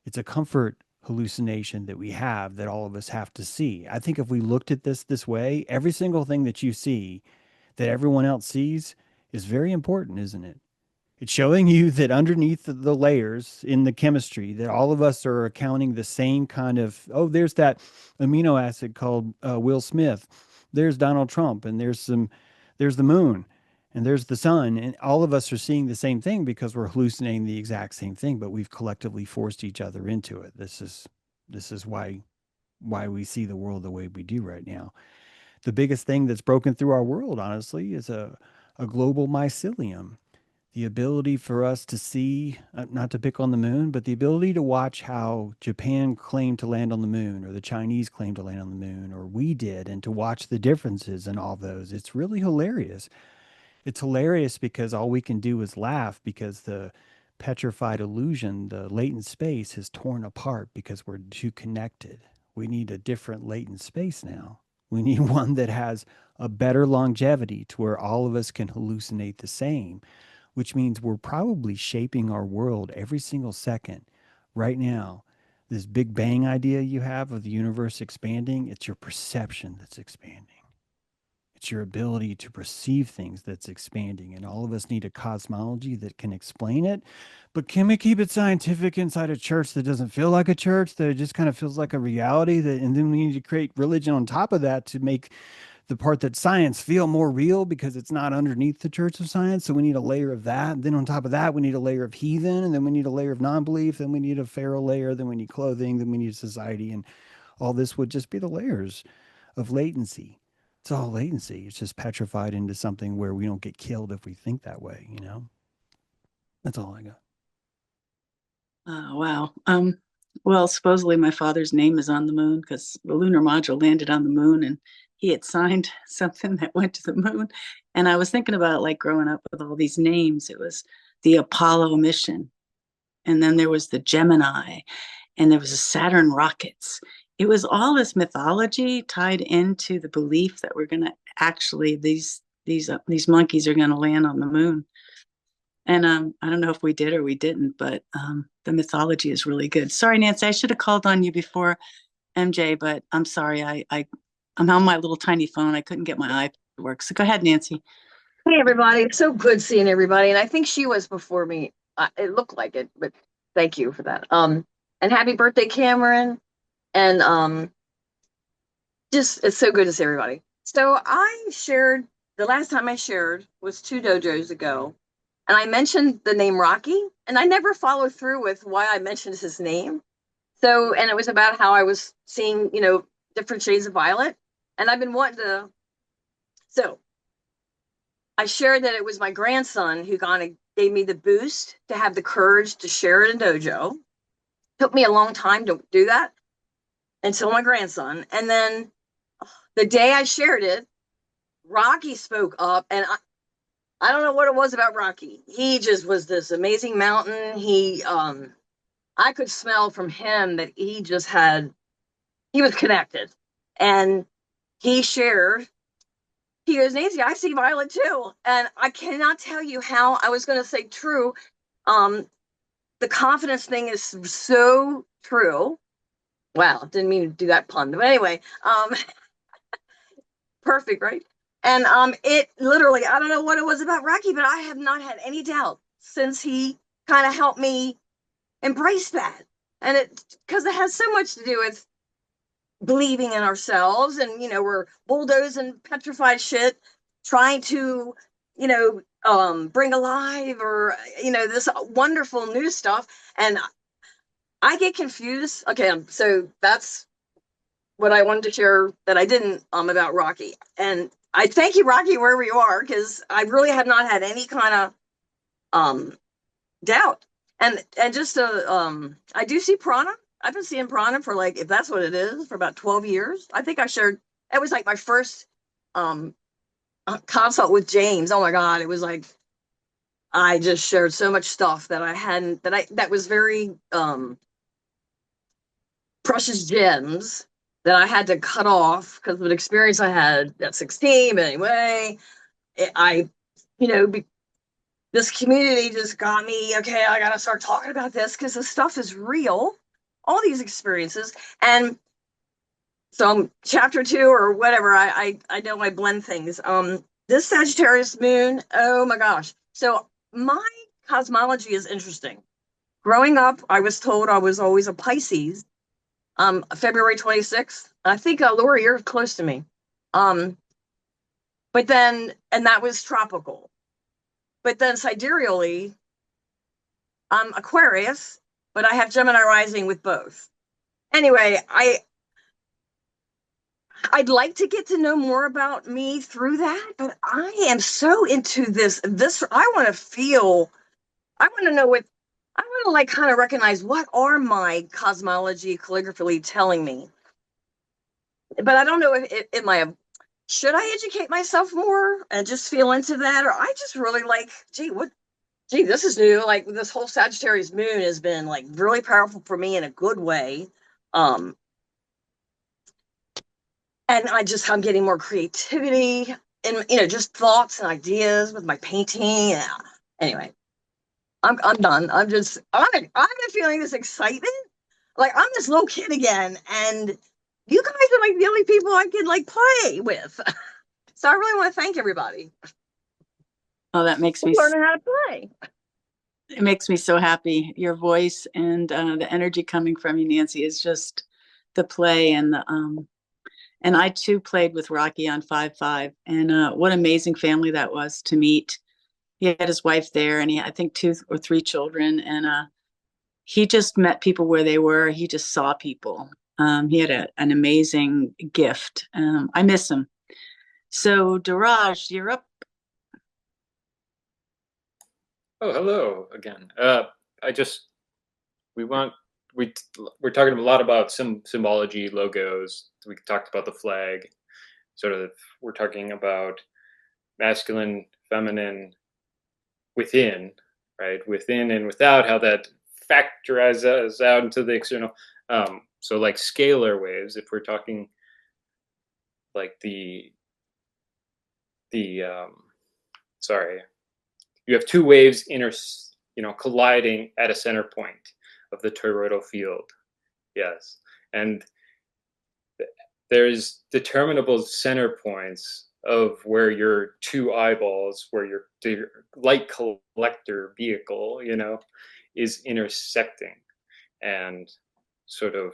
It's a comfort hallucination that we have that all of us have to see. I think if we looked at this way, every single thing that you see that everyone else sees is very important, isn't it? It's showing you that underneath the layers in the chemistry that all of us are accounting the same kind of, oh, there's that amino acid called Will Smith. There's Donald Trump, and there's the moon, and there's the sun, and all of us are seeing the same thing because we're hallucinating the exact same thing, but we've collectively forced each other into it. This is why we see the world the way we do right now. The biggest thing that's broken through our world, honestly, is a global mycelium. The ability for us to see, not to pick on the moon, but the ability to watch how Japan claimed to land on the moon or the Chinese claimed to land on the moon or we did, and to watch the differences in all those. It's really hilarious. It's hilarious because all we can do is laugh because the petrified illusion, the latent space is torn apart because we're too connected. We need a different latent space now. We need one that has a better longevity to where all of us can hallucinate the same, which means we're probably shaping our world every single second. Right now, this Big Bang idea you have of the universe expanding, it's your perception that's expanding. It's your ability to perceive things that's expanding. And all of us need a cosmology that can explain it. But can we keep it scientific inside a church that doesn't feel like a church, that it just kind of feels like a reality? And then we need to create religion on top of that to make the part that science feel more real, because it's not underneath the church of science. So we need a layer of that. And then on top of that, we need a layer of heathen. And then we need a layer of non-belief. Then we need a pharaoh layer. Then we need clothing. Then we need society. And all this would just be the layers of latency. It's all latency. It's just petrified into something where we don't get killed if we think that way, you know? That's all I got. Oh, wow. Well, supposedly my father's name is on the moon because the lunar module landed on the moon and he had signed something that went to the moon. And I was thinking about like growing up with all these names. It was the Apollo mission. And then there was the Gemini and there was the Saturn rockets. It was all this mythology tied into the belief that we're going to actually, these monkeys are going to land on the moon. And I don't know if we did or we didn't, but the mythology is really good. Sorry, Nancy, I should have called on you before MJ, but I'm sorry. I'm on my little tiny phone. I couldn't get my iPad to work. So go ahead, Nancy. Hey, everybody. It's so good seeing everybody. And I think she was before me. It looked like it, but thank you for that. And happy birthday, Cameron. And just, it's so good to see everybody. So I shared, the last time I shared was 2 dojos ago. And I mentioned the name Rocky, and I never followed through with why I mentioned his name. So, and it was about how I was seeing, you know, different shades of violet. And I've been wanting to, so I shared that it was my grandson who kind of gave me the boost to have the courage to share it in dojo. Took me a long time to do that until my grandson. And then the day I shared it, Rocky spoke up, and I don't know what it was about Rocky. He just was this amazing mountain. I could smell from him that he was connected. And he shared, he goes, Nancy, I see violet too. And I cannot tell you how, I was going to say true. The confidence thing is so true. Wow, didn't mean to do that pun. But anyway, perfect, right? And it literally, I don't know what it was about Rocky, but I have not had any doubt since he kind of helped me embrace that. And because it has so much to do with believing in ourselves, and you know, we're bulldozing petrified shit, trying to, you know, bring alive, or you know, this wonderful new stuff. And I get confused. Okay, so that's what I wanted to share that I didn't about Rocky. And I thank you, Rocky, wherever you are, because I really have not had any kind of doubt. And just I do see prana. I've been seeing prana for, like, if that's what it is, for about 12 years. I think I shared, it was like my first consult with James. Oh my God, it was like I just shared so much stuff that I hadn't, that was very precious gems that I had to cut off because of an experience I had at 16. But anyway, you know, this community just got me, okay, I got to start talking about this because this stuff is real, all these experiences. And so chapter 2 or whatever, I know I blend things. This Sagittarius moon, oh my gosh. So my cosmology is interesting. Growing up, I was told I was always a Pisces. February 26th. I think, Laura, you're close to me. But then, and that was tropical. But then sidereally, I'm Aquarius, but I have Gemini rising with both. Anyway, I'd like to get to know more about me through that, but I am so into this, I want to know what, I want to like kind of recognize what are my cosmology calligraphy telling me. But I don't know if should I educate myself more and just feel into that? Or I just really like, gee, this is new. Like this whole Sagittarius moon has been like really powerful for me in a good way. And I'm getting more creativity and, you know, just thoughts and ideas with my painting. Yeah. Anyway, I'm done. I'm feeling this excitement. Like I'm this little kid again. And you guys are like the only people I can like play with. So I really want to thank everybody Oh, that makes for me learning how to play. it makes me so happy. Your voice and the energy coming from you, Nancy, is just the play and the and I too played with Rocky on 5-5, and what amazing family that was to meet. He had his wife there, and he I think 2 or 3 children, and he just met people where they were. He just saw people. He had an amazing gift. I miss him. So, Daraj, you're up. Oh, hello again. I just we want we're talking a lot about symbology, logos. We talked about the flag. Sort of, we're talking about masculine, feminine, within, right? Within and without, how that factorizes out into the external. So like scalar waves, if we're talking like sorry, you have 2 waves colliding at a center point of the toroidal field. Yes, and there's determinable center points of where your 2 eyeballs, where your light collector vehicle, is intersecting, and sort of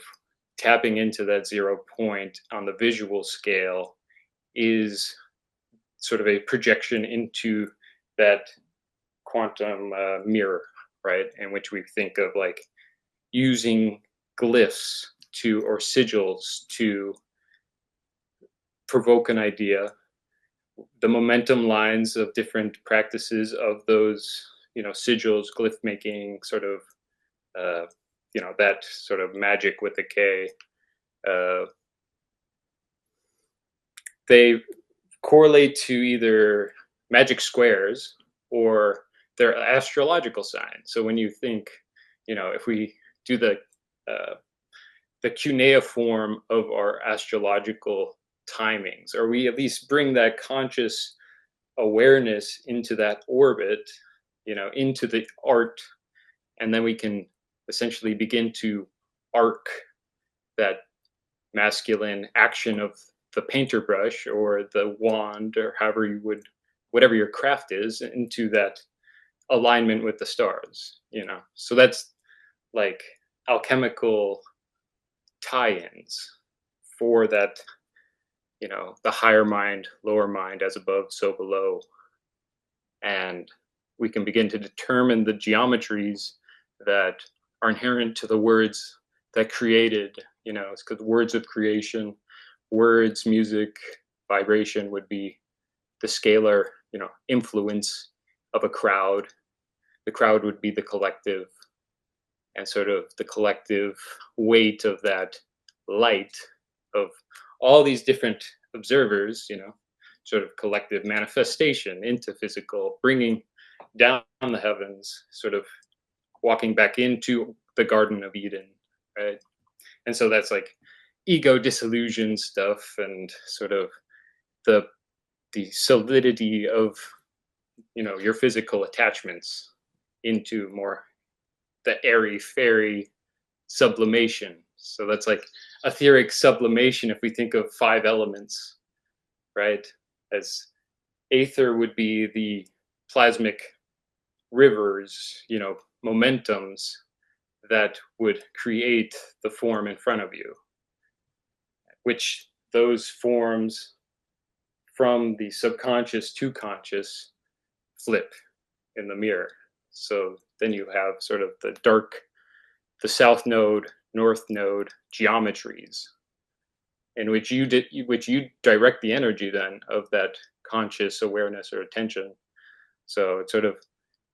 tapping into that 0 point on the visual scale is sort of a projection into that quantum mirror, right? In which we think of like using glyphs or sigils to provoke an idea, the momentum lines of different practices of those, sigils, glyph making, sort of, that sort of magic with the K. They correlate to either magic squares or their astrological sign. So when you think, if we do the cuneiform of our astrological timings, or we at least bring that conscious awareness into that orbit, into the art, and then we can essentially begin to arc that masculine action of the painter brush or the wand, or whatever your craft is, into that alignment with the stars, So that's like alchemical tie-ins for that, the higher mind, lower mind, as above, so below. And we can begin to determine the geometries that are inherent to the words that created, it's because words of creation, words, music, vibration would be the scalar, influence of a crowd. The crowd would be the collective, and sort of the collective weight of that light of all these different observers, sort of collective manifestation into physical, bringing down the heavens, sort of walking back into the Garden of Eden, right? And so that's like ego disillusion stuff, and sort of the solidity of, your physical attachments into more the airy fairy sublimation. So that's like etheric sublimation if we think of 5 elements, right? As aether would be the plasmic rivers, momentums that would create the form in front of you, which those forms from the subconscious to conscious flip in the mirror. So then you have sort of the south node, north node geometries, in which you direct the energy then of that conscious awareness or attention. So it's sort of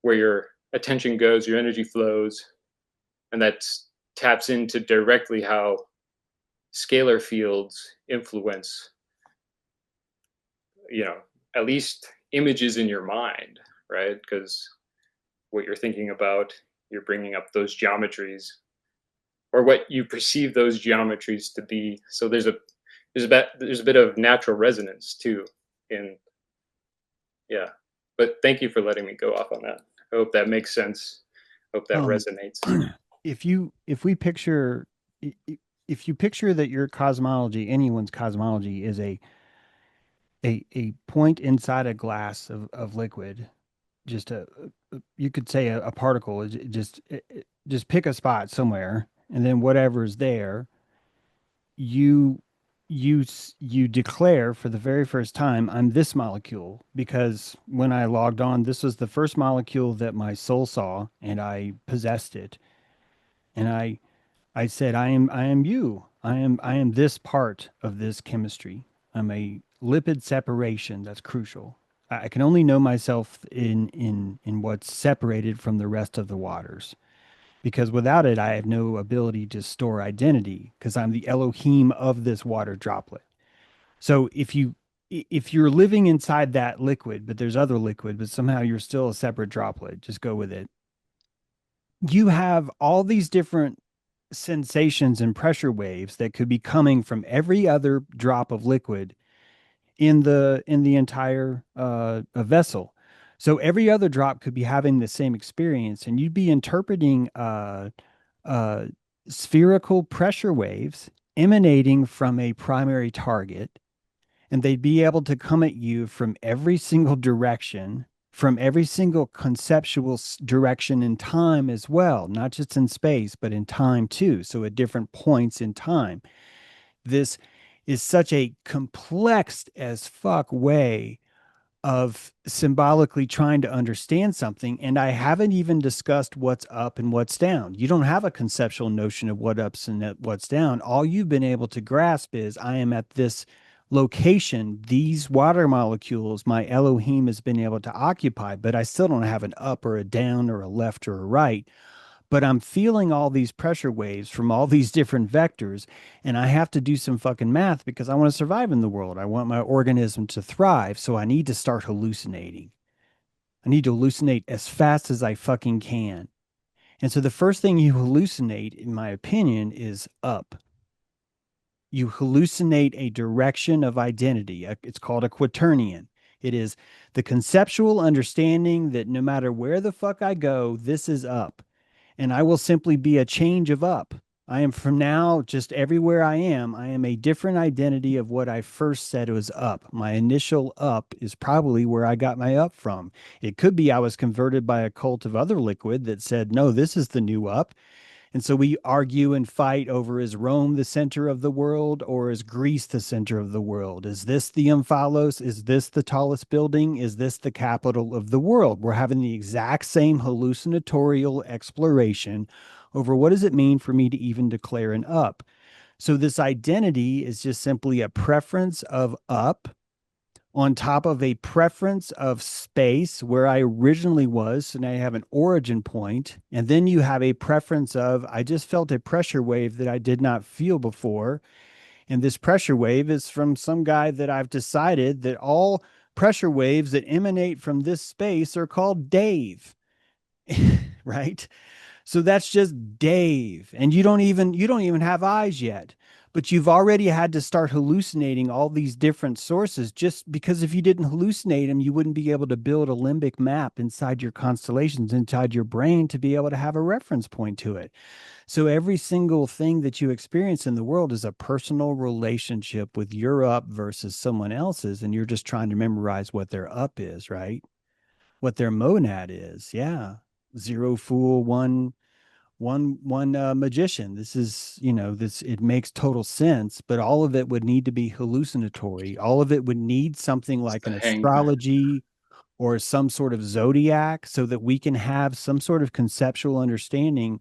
where your attention goes, your energy flows, and that taps into directly how scalar fields influence, at least images in your mind, right? Because what you're thinking about, you're bringing up those geometries, or what you perceive those geometries to be. So there's a bit of natural resonance too yeah. But thank you for letting me go off on that. I hope that makes sense. I hope that resonates. If you picture that your cosmology, anyone's cosmology, is a point inside a glass of liquid, just you could say a particle is just pick a spot somewhere, and then whatever's there, you you declare for the very first time, I'm this molecule, because when I logged on, this was the first molecule that my soul saw, and I possessed it, and I said, I am you. I am this part of this chemistry. I'm a lipid separation that's crucial. I can only know myself in what's separated from the rest of the waters, because without it, I have no ability to store identity, because I'm the Elohim of this water droplet. So if you're living inside that liquid, but there's other liquid, but somehow you're still a separate droplet, just go with it. You have all these different sensations and pressure waves that could be coming from every other drop of liquid in the entire vessel. So every other drop could be having the same experience, and you'd be interpreting uh, spherical pressure waves emanating from a primary target, and they'd be able to come at you from every single direction, from every single conceptual direction in time as well, not just in space, but in time too. So at different points in time. This is such a complex as fuck way of symbolically trying to understand something. And I haven't even discussed what's up and what's down. You don't have a conceptual notion of what ups and what's down. All you've been able to grasp is I am at this location, these water molecules, my Elohim has been able to occupy, but I still don't have an up or a down or a left or a right. But I'm feeling all these pressure waves from all these different vectors, and I have to do some fucking math because I want to survive in the world. I want my organism to thrive, so I need to start hallucinating. I need to hallucinate as fast as I fucking can. And so the first thing you hallucinate, in my opinion, is up. You hallucinate a direction of identity. It's called a quaternion. It is the conceptual understanding that no matter where the fuck I go, this is up, and I will simply be a change of up. I am from now, just everywhere I am a different identity of what I first said was up. My initial up is probably where I got my up from. It could be I was converted by a cult of other liquid that said, no, this is the new up. And so we argue and fight over, is Rome the center of the world, or is Greece the center of the world? Is this the Omphalos? Is this the tallest building? Is this the capital of the world? We're having the exact same hallucinatorial exploration over what does it mean for me to even declare an up. So this identity is just simply a preference of up on top of a preference of space where I originally was. So now you have an origin point, and then you have a preference of, I just felt a pressure wave that I did not feel before. And this pressure wave is from some guy that I've decided that all pressure waves that emanate from this space are called Dave, right? So that's just Dave. And you don't even have eyes yet, but you've already had to start hallucinating all these different sources, just because if you didn't hallucinate them, you wouldn't be able to build a limbic map inside your constellations, inside your brain, to be able to have a reference point to it. So every single thing that you experience in the world is a personal relationship with your up versus someone else's. And you're just trying to memorize what their up is, right? What their monad is. Yeah. Zero fool, one magician. This is, this, it makes total sense, but all of it would need to be hallucinatory. All of it would need something It's like the an hangman. astrology or some sort of zodiac, so that we can have some sort of conceptual understanding,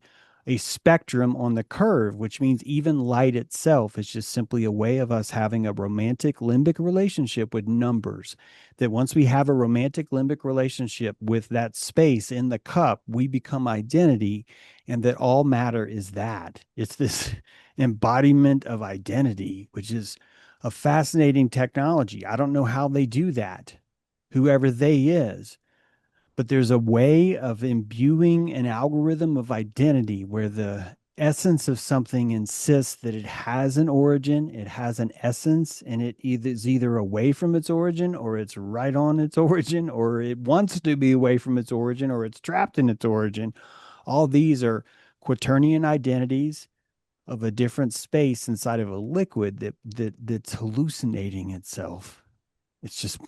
a spectrum on the curve, which means even light itself is just simply a way of us having a romantic limbic relationship with numbers. That once we have a romantic limbic relationship with that space in the cup, we become identity, and that all matter is that. It's this embodiment of identity, which is a fascinating technology. I don't know how they do that, whoever they is, but there's a way of imbuing an algorithm of identity where the essence of something insists that it has an origin, it has an essence, and it is either away from its origin, or it's right on its origin, or it wants to be away from its origin, or it's trapped in its origin. All these are quaternion identities of a different space inside of a liquid that's hallucinating itself. It's just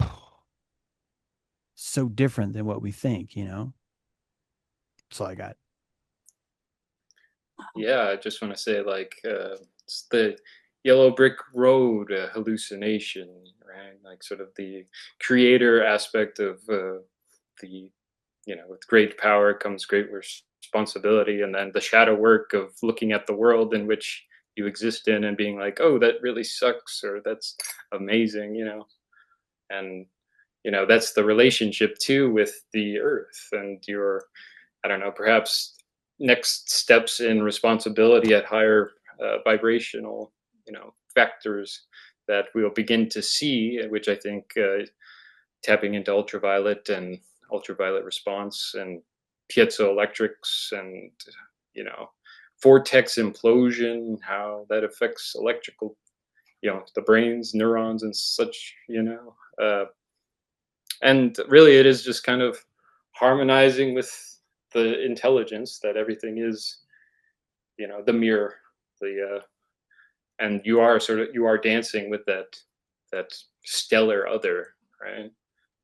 so different than what we think, you know? That's all I got. Yeah, I just want to say, like, it's the yellow brick road hallucination, right? Like, sort of the creator aspect of the, with great power comes great responsibility, and then the shadow work of looking at the world in which you exist in and being like, oh, that really sucks, or that's amazing, and that's the relationship too with the earth and your, I don't know, perhaps next steps in responsibility at higher vibrational, factors that we'll begin to see, which I think tapping into ultraviolet response and piezoelectrics and, vortex implosion, how that affects electrical, the brain's neurons and such, and really it is just kind of harmonizing with the intelligence that everything is, the mirror, the and you are dancing with that stellar other, right?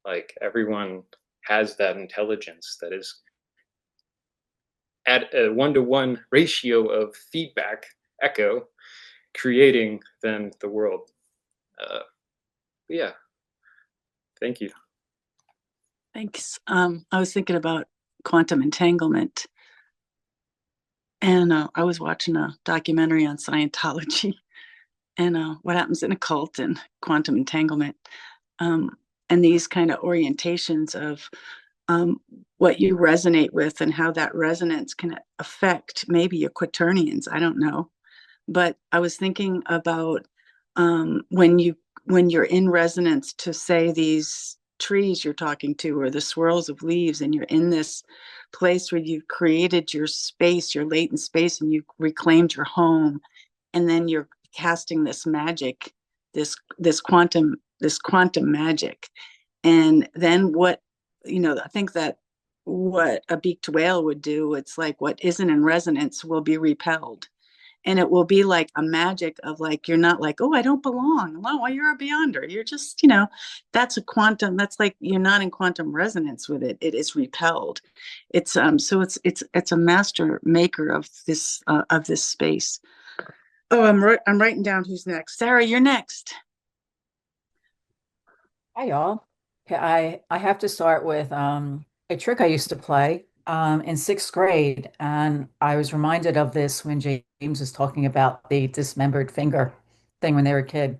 Like everyone has that intelligence that is at a 1-to-1 ratio of feedback echo, creating then the world. Yeah, thank you. Thanks. I was thinking about quantum entanglement, and I was watching a documentary on Scientology and what happens in a cult and quantum entanglement, and these kind of orientations of what you resonate with and how that resonance can affect maybe your quaternions. I don't know, but I was thinking about when you're in resonance to, say, these trees you're talking to or the swirls of leaves, and you're in this place where you've created your space, your latent space, and you've reclaimed your home, and then you're casting this magic, this quantum magic. And then what, I think that what a beaked whale would do, it's like what isn't in resonance will be repelled. And it will be like a magic of, like, you're not like, oh, I don't belong. No, you're a beyonder. You're just, that's a quantum. That's like, you're not in quantum resonance with it. It is repelled. It's so it's a master maker of this space. Oh, I'm writing down who's next. Sarah, you're next. Hi, y'all. Okay, I have to start with a trick I used to play in sixth grade, and I was reminded of this when James was talking about the dismembered finger thing when they were a kid.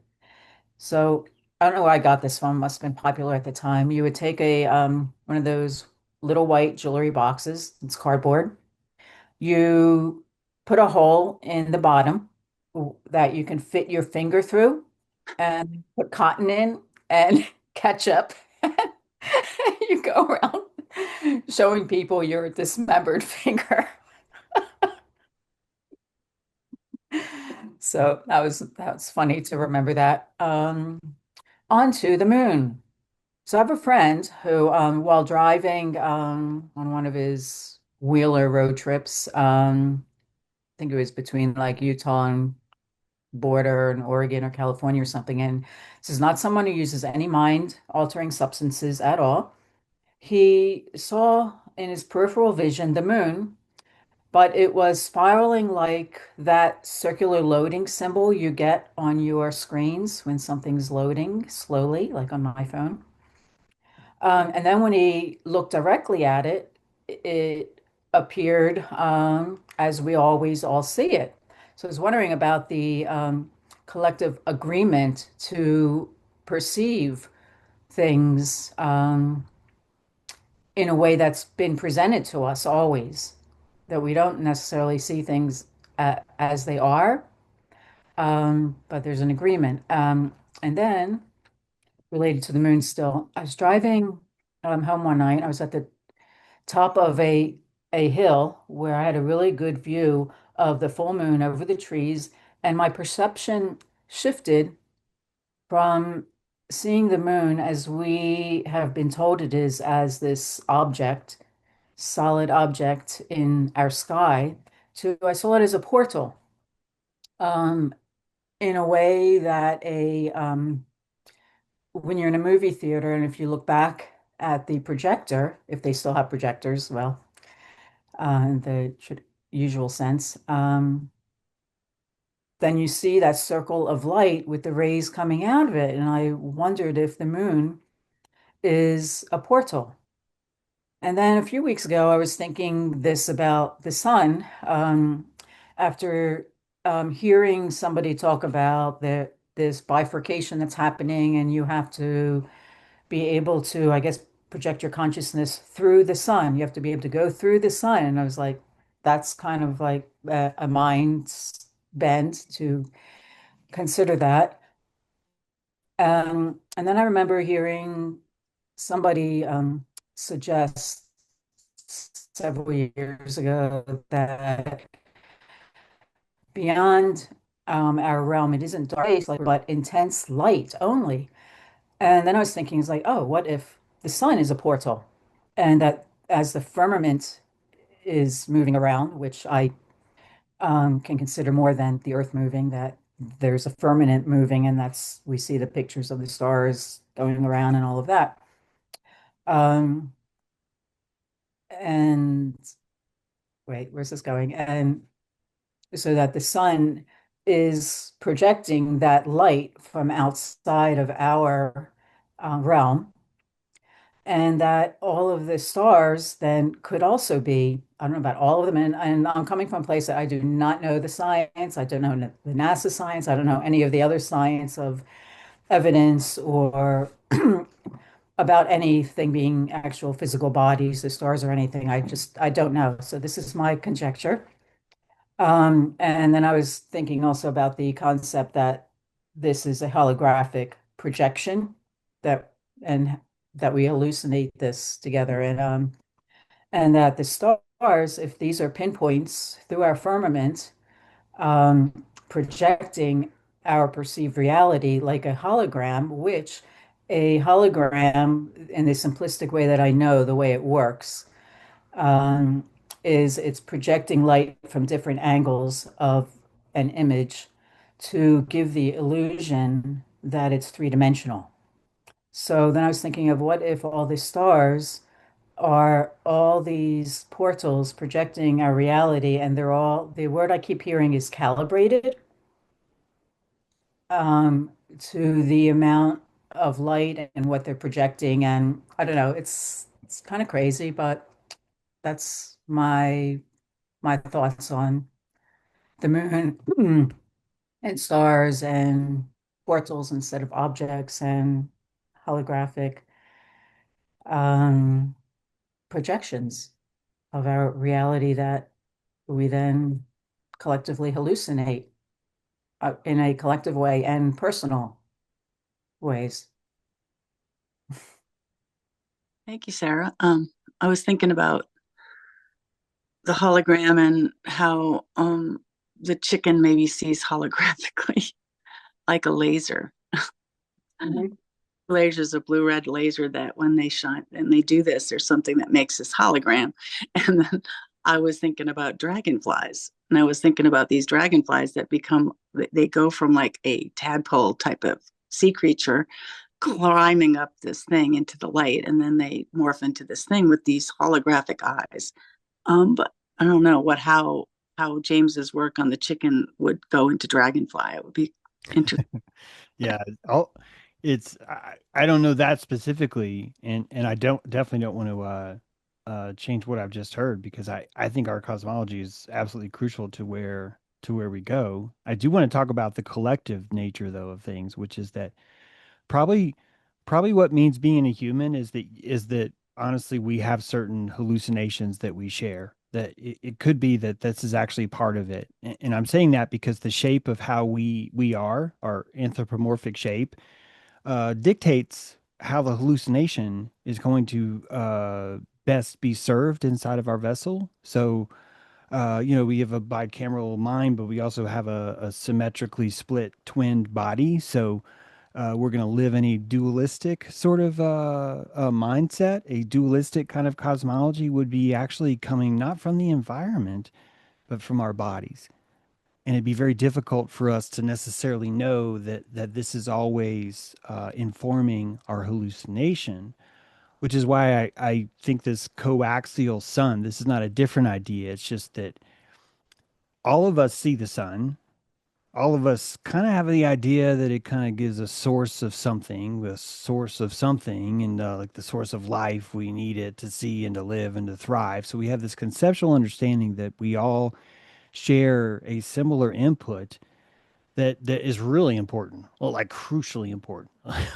So I don't know where I got this from. Must have been popular at the time. You would take a one of those little white jewelry boxes. It's cardboard. You put a hole in the bottom that you can fit your finger through, and put cotton in and ketchup. You go around showing people your dismembered finger. So that was funny to remember that. On to the moon. So I have a friend who, while driving on one of his wheeler road trips, I think it was between like Utah and border in Oregon or California or something. And this is not someone who uses any mind-altering substances at all. He saw in his peripheral vision the moon, but it was spiraling like that circular loading symbol you get on your screens when something's loading slowly, like on my phone. And then when he looked directly at it, it appeared as we always all see it. So I was wondering about the collective agreement to perceive things in a way that's been presented to us always, that we don't necessarily see things as they are, but there's an agreement. And then related to the moon still, I was driving home one night. I was at the top of a hill where I had a really good view of the full moon over the trees, and my perception shifted from seeing the moon as we have been told it is, as this object, solid object in our sky, to I saw it as a portal, um, in a way that when you're in a movie theater and if you look back at the projector, if they still have projectors, well, in the usual sense, then you see that circle of light with the rays coming out of it. And I wondered if the moon is a portal. And then a few weeks ago, I was thinking this about the sun. After hearing somebody talk about this bifurcation that's happening, and you have to be able to, I guess, project your consciousness through the sun. You have to be able to go through the sun. And I was like, that's kind of like a mind bend to consider that. And then I remember hearing somebody suggest several years ago that beyond our realm, it isn't dark space, but intense light only. And then I was thinking, it's like, oh, what if the sun is a portal? And that as the firmament is moving around, which I can consider more than the earth moving, that there's a firmament moving, and that's we see the pictures of the stars going around and all of that. And wait, where's this going? And so that the sun is projecting that light from outside of our realm, and that all of the stars then could also be, I don't know about all of them, and I'm coming from a place that I do not know the science. I don't know the NASA science. I don't know any of the other science of evidence or about anything being actual physical bodies, the stars or anything. I don't know. So this is my conjecture. And then I was thinking also about the concept that this is a holographic projection that and that we hallucinate this together, and that the stars, if these are pinpoints through our firmament, projecting our perceived reality like a hologram, which a hologram, in the simplistic way that I know, the way it works, um, is it's projecting light from different angles of an image to give the illusion that it's three-dimensional. So then I was thinking of what if all the stars are all these portals projecting our reality, and they're all, the word I keep hearing is calibrated to the amount of light and what they're projecting. And I don't know, it's kind of crazy, but that's my thoughts on the moon and stars and portals instead of objects and holographic um, projections of our reality that we then collectively hallucinate in a collective way and personal ways. Thank you, Sarah. I was thinking about the hologram and how the chicken maybe sees holographically like a laser. Mhm. Laser's a blue-red laser that when they shine and they do this, there's something that makes this hologram. And then I was thinking about dragonflies. And I was thinking about these dragonflies that they go from like a tadpole type of sea creature climbing up this thing into the light, and then they morph into this thing with these holographic eyes. But I don't know how James's work on the chicken would go into dragonfly. It would be interesting. Yeah, I'll, I don't know that specifically, and I definitely don't want to change what I've just heard, because I think our cosmology is absolutely crucial to where we go. I do want to talk about the collective nature though of things, which is that probably probably what means being a human is that honestly we have certain hallucinations that we share, that it could be that this is actually part of it. And I'm saying that because the shape of how we are, our anthropomorphic shape, dictates how the hallucination is going to best be served inside of our vessel. So we have a bicameral mind, but we also have a symmetrically split twinned body. So we're going to live in a dualistic sort of a mindset. A dualistic kind of cosmology would be actually coming not from the environment, but from our bodies. And it'd be very difficult for us to necessarily know that this is always informing our hallucination, which is why I think this coaxial sun, this is not a different idea. It's just that all of us see the sun. All of us kind of have the idea that it kind of gives a source of something, the source of something, and like the source of life. We need it to see and to live and to thrive. So we have this conceptual understanding that we all share a similar input that is really important, well, like crucially important.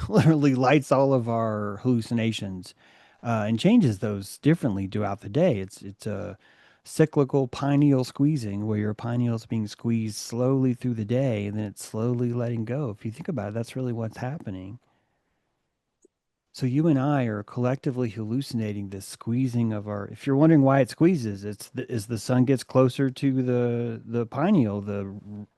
Literally lights all of our hallucinations and changes those differently throughout the day. It's a cyclical pineal squeezing where your pineal is being squeezed slowly through the day and then it's slowly letting go. If you think about it, that's really what's happening. So you and I are collectively hallucinating this squeezing of our. If you're wondering why it squeezes, as the sun gets closer to the pineal, the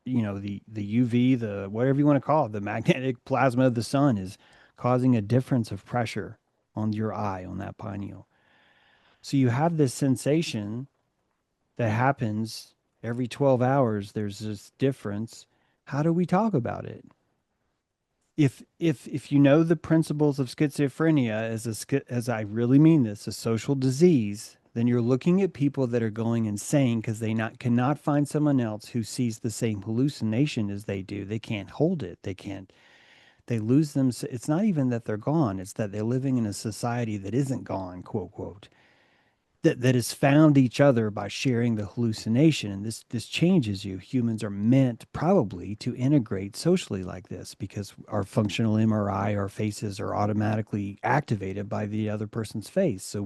UV, the whatever you want to call it, the magnetic plasma of the sun is causing a difference of pressure on your eye on that pineal. So you have this sensation that happens every 12 hours. There's this difference. How do we talk about it? If you know the principles of schizophrenia as I really mean this, a social disease, then you're looking at people that are going insane because they cannot find someone else who sees the same hallucination as they do. They can't hold it. They lose them. It's not even that they're gone. It's that they're living in a society that isn't gone, quote, quote, that has found each other by sharing the hallucination. And this changes you. Humans are meant probably to integrate socially like this because our functional MRI, our faces are automatically activated by the other person's face. So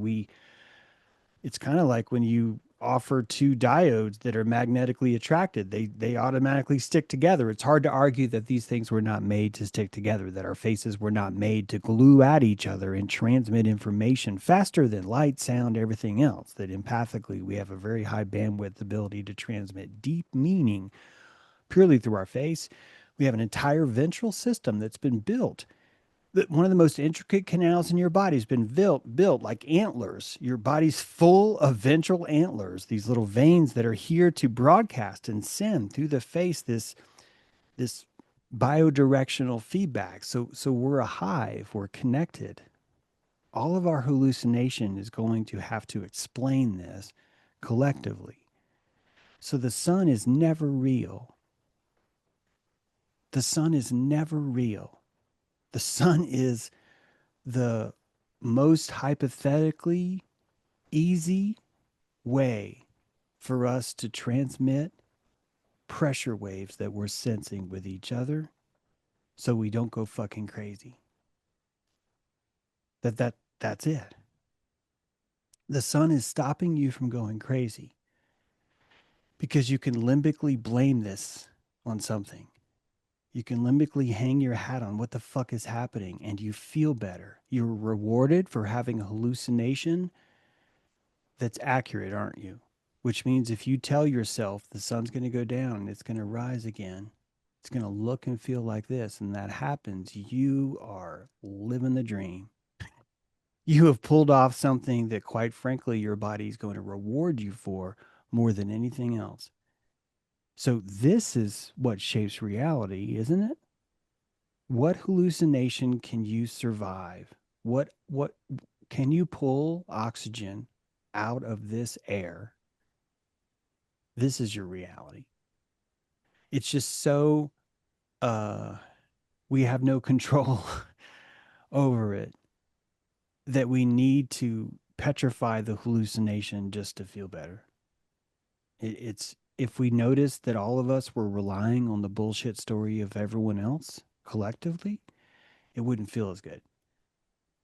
it's kind of like when you offer two diodes that are magnetically attracted, they automatically stick together. It's hard to argue that these things were not made to stick together, that our faces were not made to glue at each other and transmit information faster than light, sound, everything else, that empathically we have a very high bandwidth ability to transmit deep meaning purely through our face. We have an entire ventral system that's been built. One of the most intricate canals in your body has been built like antlers. Your body's full of ventral antlers, these little veins that are here to broadcast and send through the face this biodirectional feedback. So we're a hive, we're connected. All of our hallucination is going to have to explain this collectively. So the sun is never real. The sun is never real. The sun is the most hypothetically easy way for us to transmit pressure waves that we're sensing with each other so we don't go fucking crazy. That's it. The sun is stopping you from going crazy because you can limbically blame this on something. You can limbically hang your hat on what the fuck is happening and you feel better. You're rewarded for having a hallucination that's accurate, aren't you? Which means if you tell yourself the sun's going to go down and it's going to rise again, it's going to look and feel like this, and that happens, you are living the dream. You have pulled off something that, quite frankly, your body is going to reward you for more than anything else. So this is what shapes reality, isn't it? What hallucination can you survive? What can you pull oxygen out of this air? This is your reality. It's just so we have no control over it that we need to petrify the hallucination just to feel better. It's if we notice that all of us were relying on the bullshit story of everyone else collectively, it wouldn't feel as good.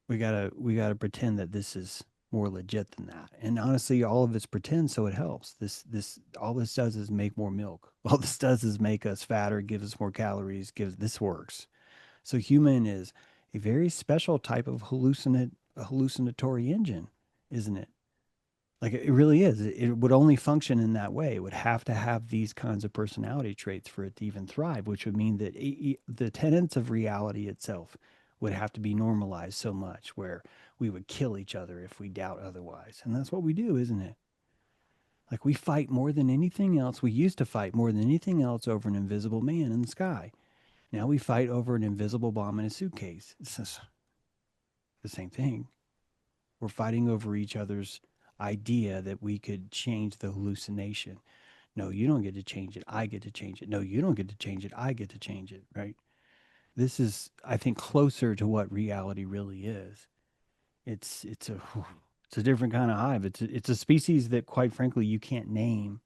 We gotta pretend that this is more legit than that. And honestly, all of it's pretend, so it helps. This all this does is make more milk. All this does is make us fatter, gives us more calories, this works. So human is a very special type of hallucinatory engine, isn't it? Like it really is. It would only function in that way. It would have to have these kinds of personality traits for it to even thrive, which would mean that the tenets of reality itself would have to be normalized so much where we would kill each other if we doubt otherwise. And that's what we do, isn't it? Like we fight more than anything else. We used to fight more than anything else over an invisible man in the sky. Now we fight over an invisible bomb in a suitcase. It's just the same thing. We're fighting over each other's idea that we could change the hallucination. No, you don't get to change it. I get to change it. No, you don't get to change it. I get to change it, right? This is, I think, closer to what reality really is. It's a it's a different kind of hive. It's a species that, quite frankly, you can't name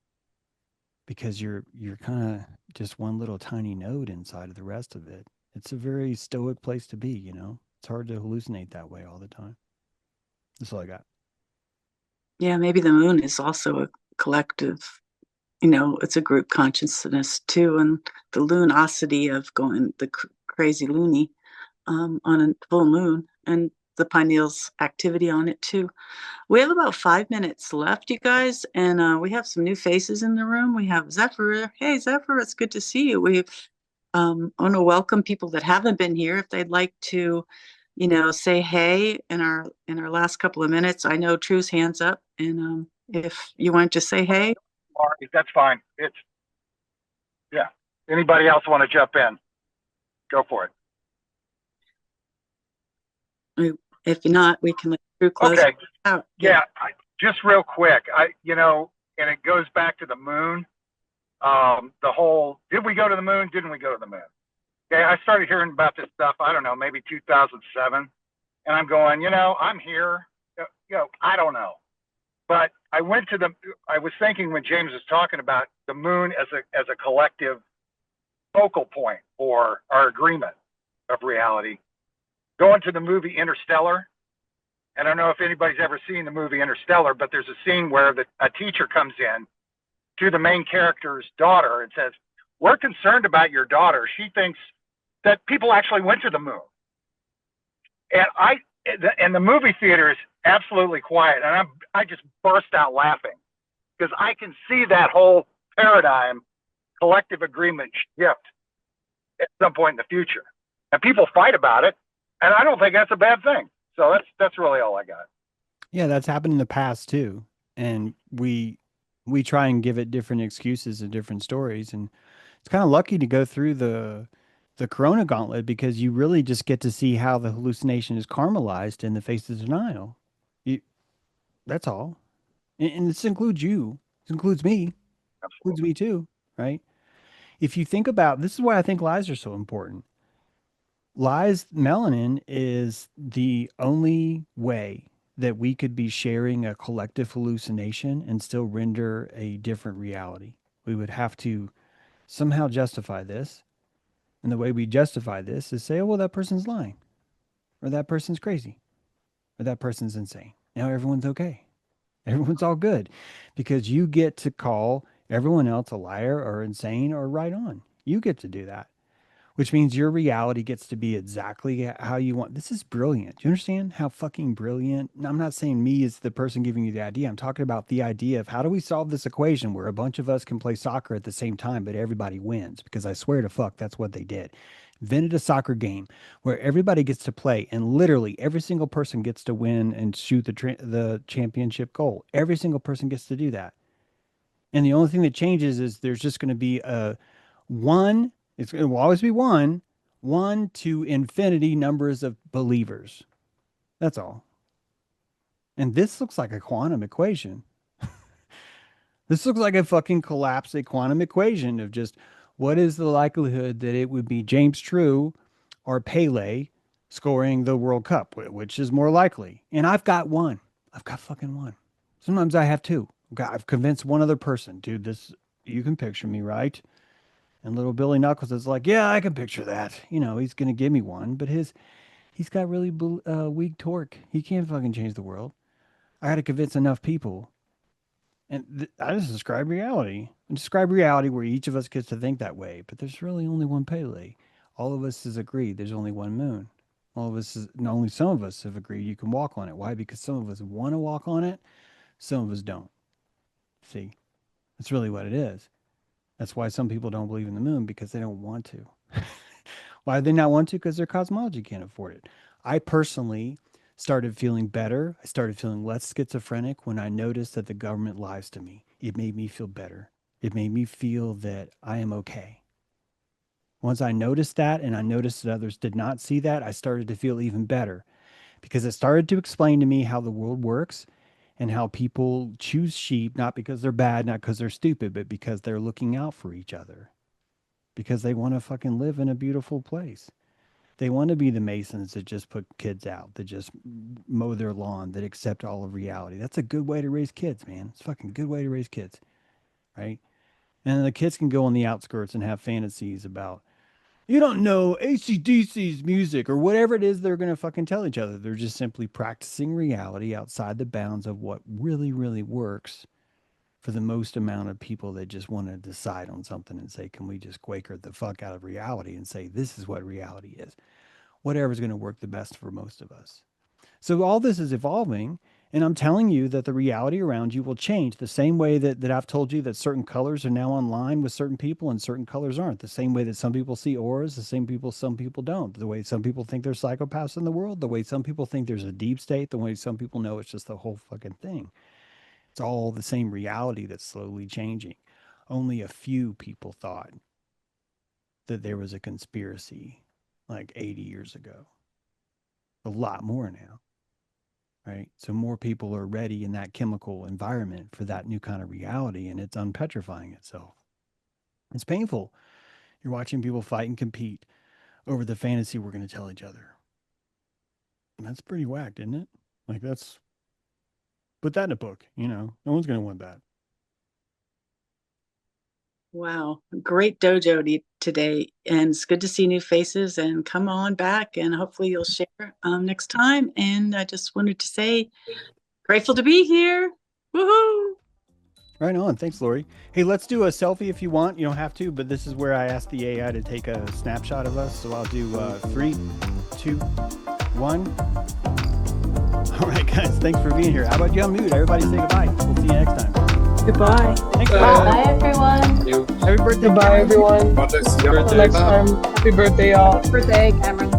because you're kind of just one little tiny node inside of the rest of it. It's a very stoic place to be, you know. It's hard to hallucinate that way all the time. That's all I got. Yeah, maybe the moon is also a collective, it's a group consciousness too, and the luminosity of going the crazy loony on a full moon, and the pineal's activity on it too. We have about 5 minutes left, you guys, and we have some new faces in the room. We have Zephyr. Hey, Zephyr, it's good to see you. We want to welcome people that haven't been here if they'd like to, say hey in our last couple of minutes. I know True's hands up, and if you want to just say hey. That's fine. Yeah. Anybody else want to jump in? Go for it. If not, we can let True close Okay. out. Yeah. Just real quick, and it goes back to the moon. The whole, did we go to the moon? Didn't we go to the moon? Okay. I started hearing about this stuff, I don't know, maybe 2007. And I'm going, I'm here. I don't know. But I was thinking when James was talking about the moon as a collective focal point for our agreement of reality. Going to the movie Interstellar. And I don't know if anybody's ever seen the movie Interstellar, but there's a scene where a teacher comes in to the main character's daughter and says, "We're concerned about your daughter. She thinks that people actually went to the moon." And the movie theater is absolutely quiet, and I just burst out laughing because I can see that whole paradigm, collective agreement shift at some point in the future, and people fight about it, and I don't think that's a bad thing. So that's really all I got. Yeah, that's happened in the past too, and we try and give it different excuses and different stories, and it's kind of lucky to go through the Corona gauntlet because you really just get to see how the hallucination is caramelized in the face of denial. That's all. And this includes you. This includes me. Includes me too, right? If you think about, this is why I think lies are so important. Lies, melanin is the only way that we could be sharing a collective hallucination and still render a different reality. We would have to somehow justify this. And the way we justify this is say, oh, well, that person's lying, or that person's crazy, or that person's insane. Now everyone's okay. Everyone's all good because you get to call everyone else a liar or insane or right on. You get to do that, which means your reality gets to be exactly how you want. This is brilliant. Do you understand how fucking brilliant? I'm not saying me is the person giving you the idea. I'm talking about the idea of how do we solve this equation where a bunch of us can play soccer at the same time, but everybody wins, because I swear to fuck, that's what they did. Invented a soccer game where everybody gets to play and literally every single person gets to win and shoot the championship goal. Every single person gets to do that. And the only thing that changes is there's just going to be a one. It will always be one to infinity numbers of believers. That's all. And this looks like a quantum equation. This looks like a fucking collapse, a quantum equation of just what is the likelihood that it would be James True or Pele scoring the World Cup, which is more likely. And I've got one. I've got fucking one. Sometimes I have two. I've convinced one other person, dude, this, you can picture me, right? And little Billy Knuckles is like, yeah, I can picture that. He's going to give me one, but he's got really weak torque. He can't fucking change the world. I got to convince enough people. And I just describe reality. I describe reality where each of us gets to think that way, but there's really only one Pele. All of us has agreed there's only one moon. Only some of us have agreed you can walk on it. Why? Because some of us want to walk on it. Some of us don't. See, that's really what it is. That's why some people don't believe in the moon, because they don't want to. Why do they not want to? Because their cosmology can't afford it. I personally started feeling better. I started feeling less schizophrenic when I noticed that the government lies to me. It made me feel better. It made me feel that I am okay. Once I noticed that, and I noticed that others did not see that, I started to feel even better, because it started to explain to me how the world works and how people choose sheep, not because they're bad, not because they're stupid, but because they're looking out for each other, because they want to fucking live in a beautiful place. They want to be the Masons that just put kids out, that just mow their lawn, that accept all of reality. That's a good way to raise kids, man. It's a fucking good way to raise kids, right? And the kids can go on the outskirts and have fantasies about, you don't know AC/DC's music or whatever it is they're going to fucking tell each other. They're just simply practicing reality outside the bounds of what really, really works for the most amount of people that just want to decide on something and say, can we just Quaker the fuck out of reality and say, this is what reality is? Whatever's going to work the best for most of us. So all this is evolving, and I'm telling you that the reality around you will change the same way that I've told you that certain colors are now online with certain people and certain colors aren't. The same way that some people see auras, the same people, some people don't. The way some people think there's psychopaths in the world, the way some people think there's a deep state, the way some people know it's just the whole fucking thing. It's all the same reality that's slowly changing. Only a few people thought that there was a conspiracy like 80 years ago. A lot more now. Right? So more people are ready in that chemical environment for that new kind of reality, and it's unpetrifying itself. It's painful. You're watching people fight and compete over the fantasy we're going to tell each other. And that's pretty whacked, isn't it? Like, that's, put that in a book, you know, no one's going to want that. Wow, great dojo today, and it's good to see new faces, and come on back, and hopefully you'll share next time. And I just wanted to say, grateful to be here. Woohoo! Right on. Thanks, Lori. Hey, let's do a selfie if you want. You don't have to, but this is where I asked the AI to take a snapshot of us. So I'll do 3, 2, 1. All right, guys, thanks for being here. How about you unmute? Everybody say goodbye. We'll see you next time. Goodbye. Thanks, Bye, everyone. Happy birthday. Goodbye, everyone. Until Until next time. Happy birthday, y'all. Birthday, Cameron.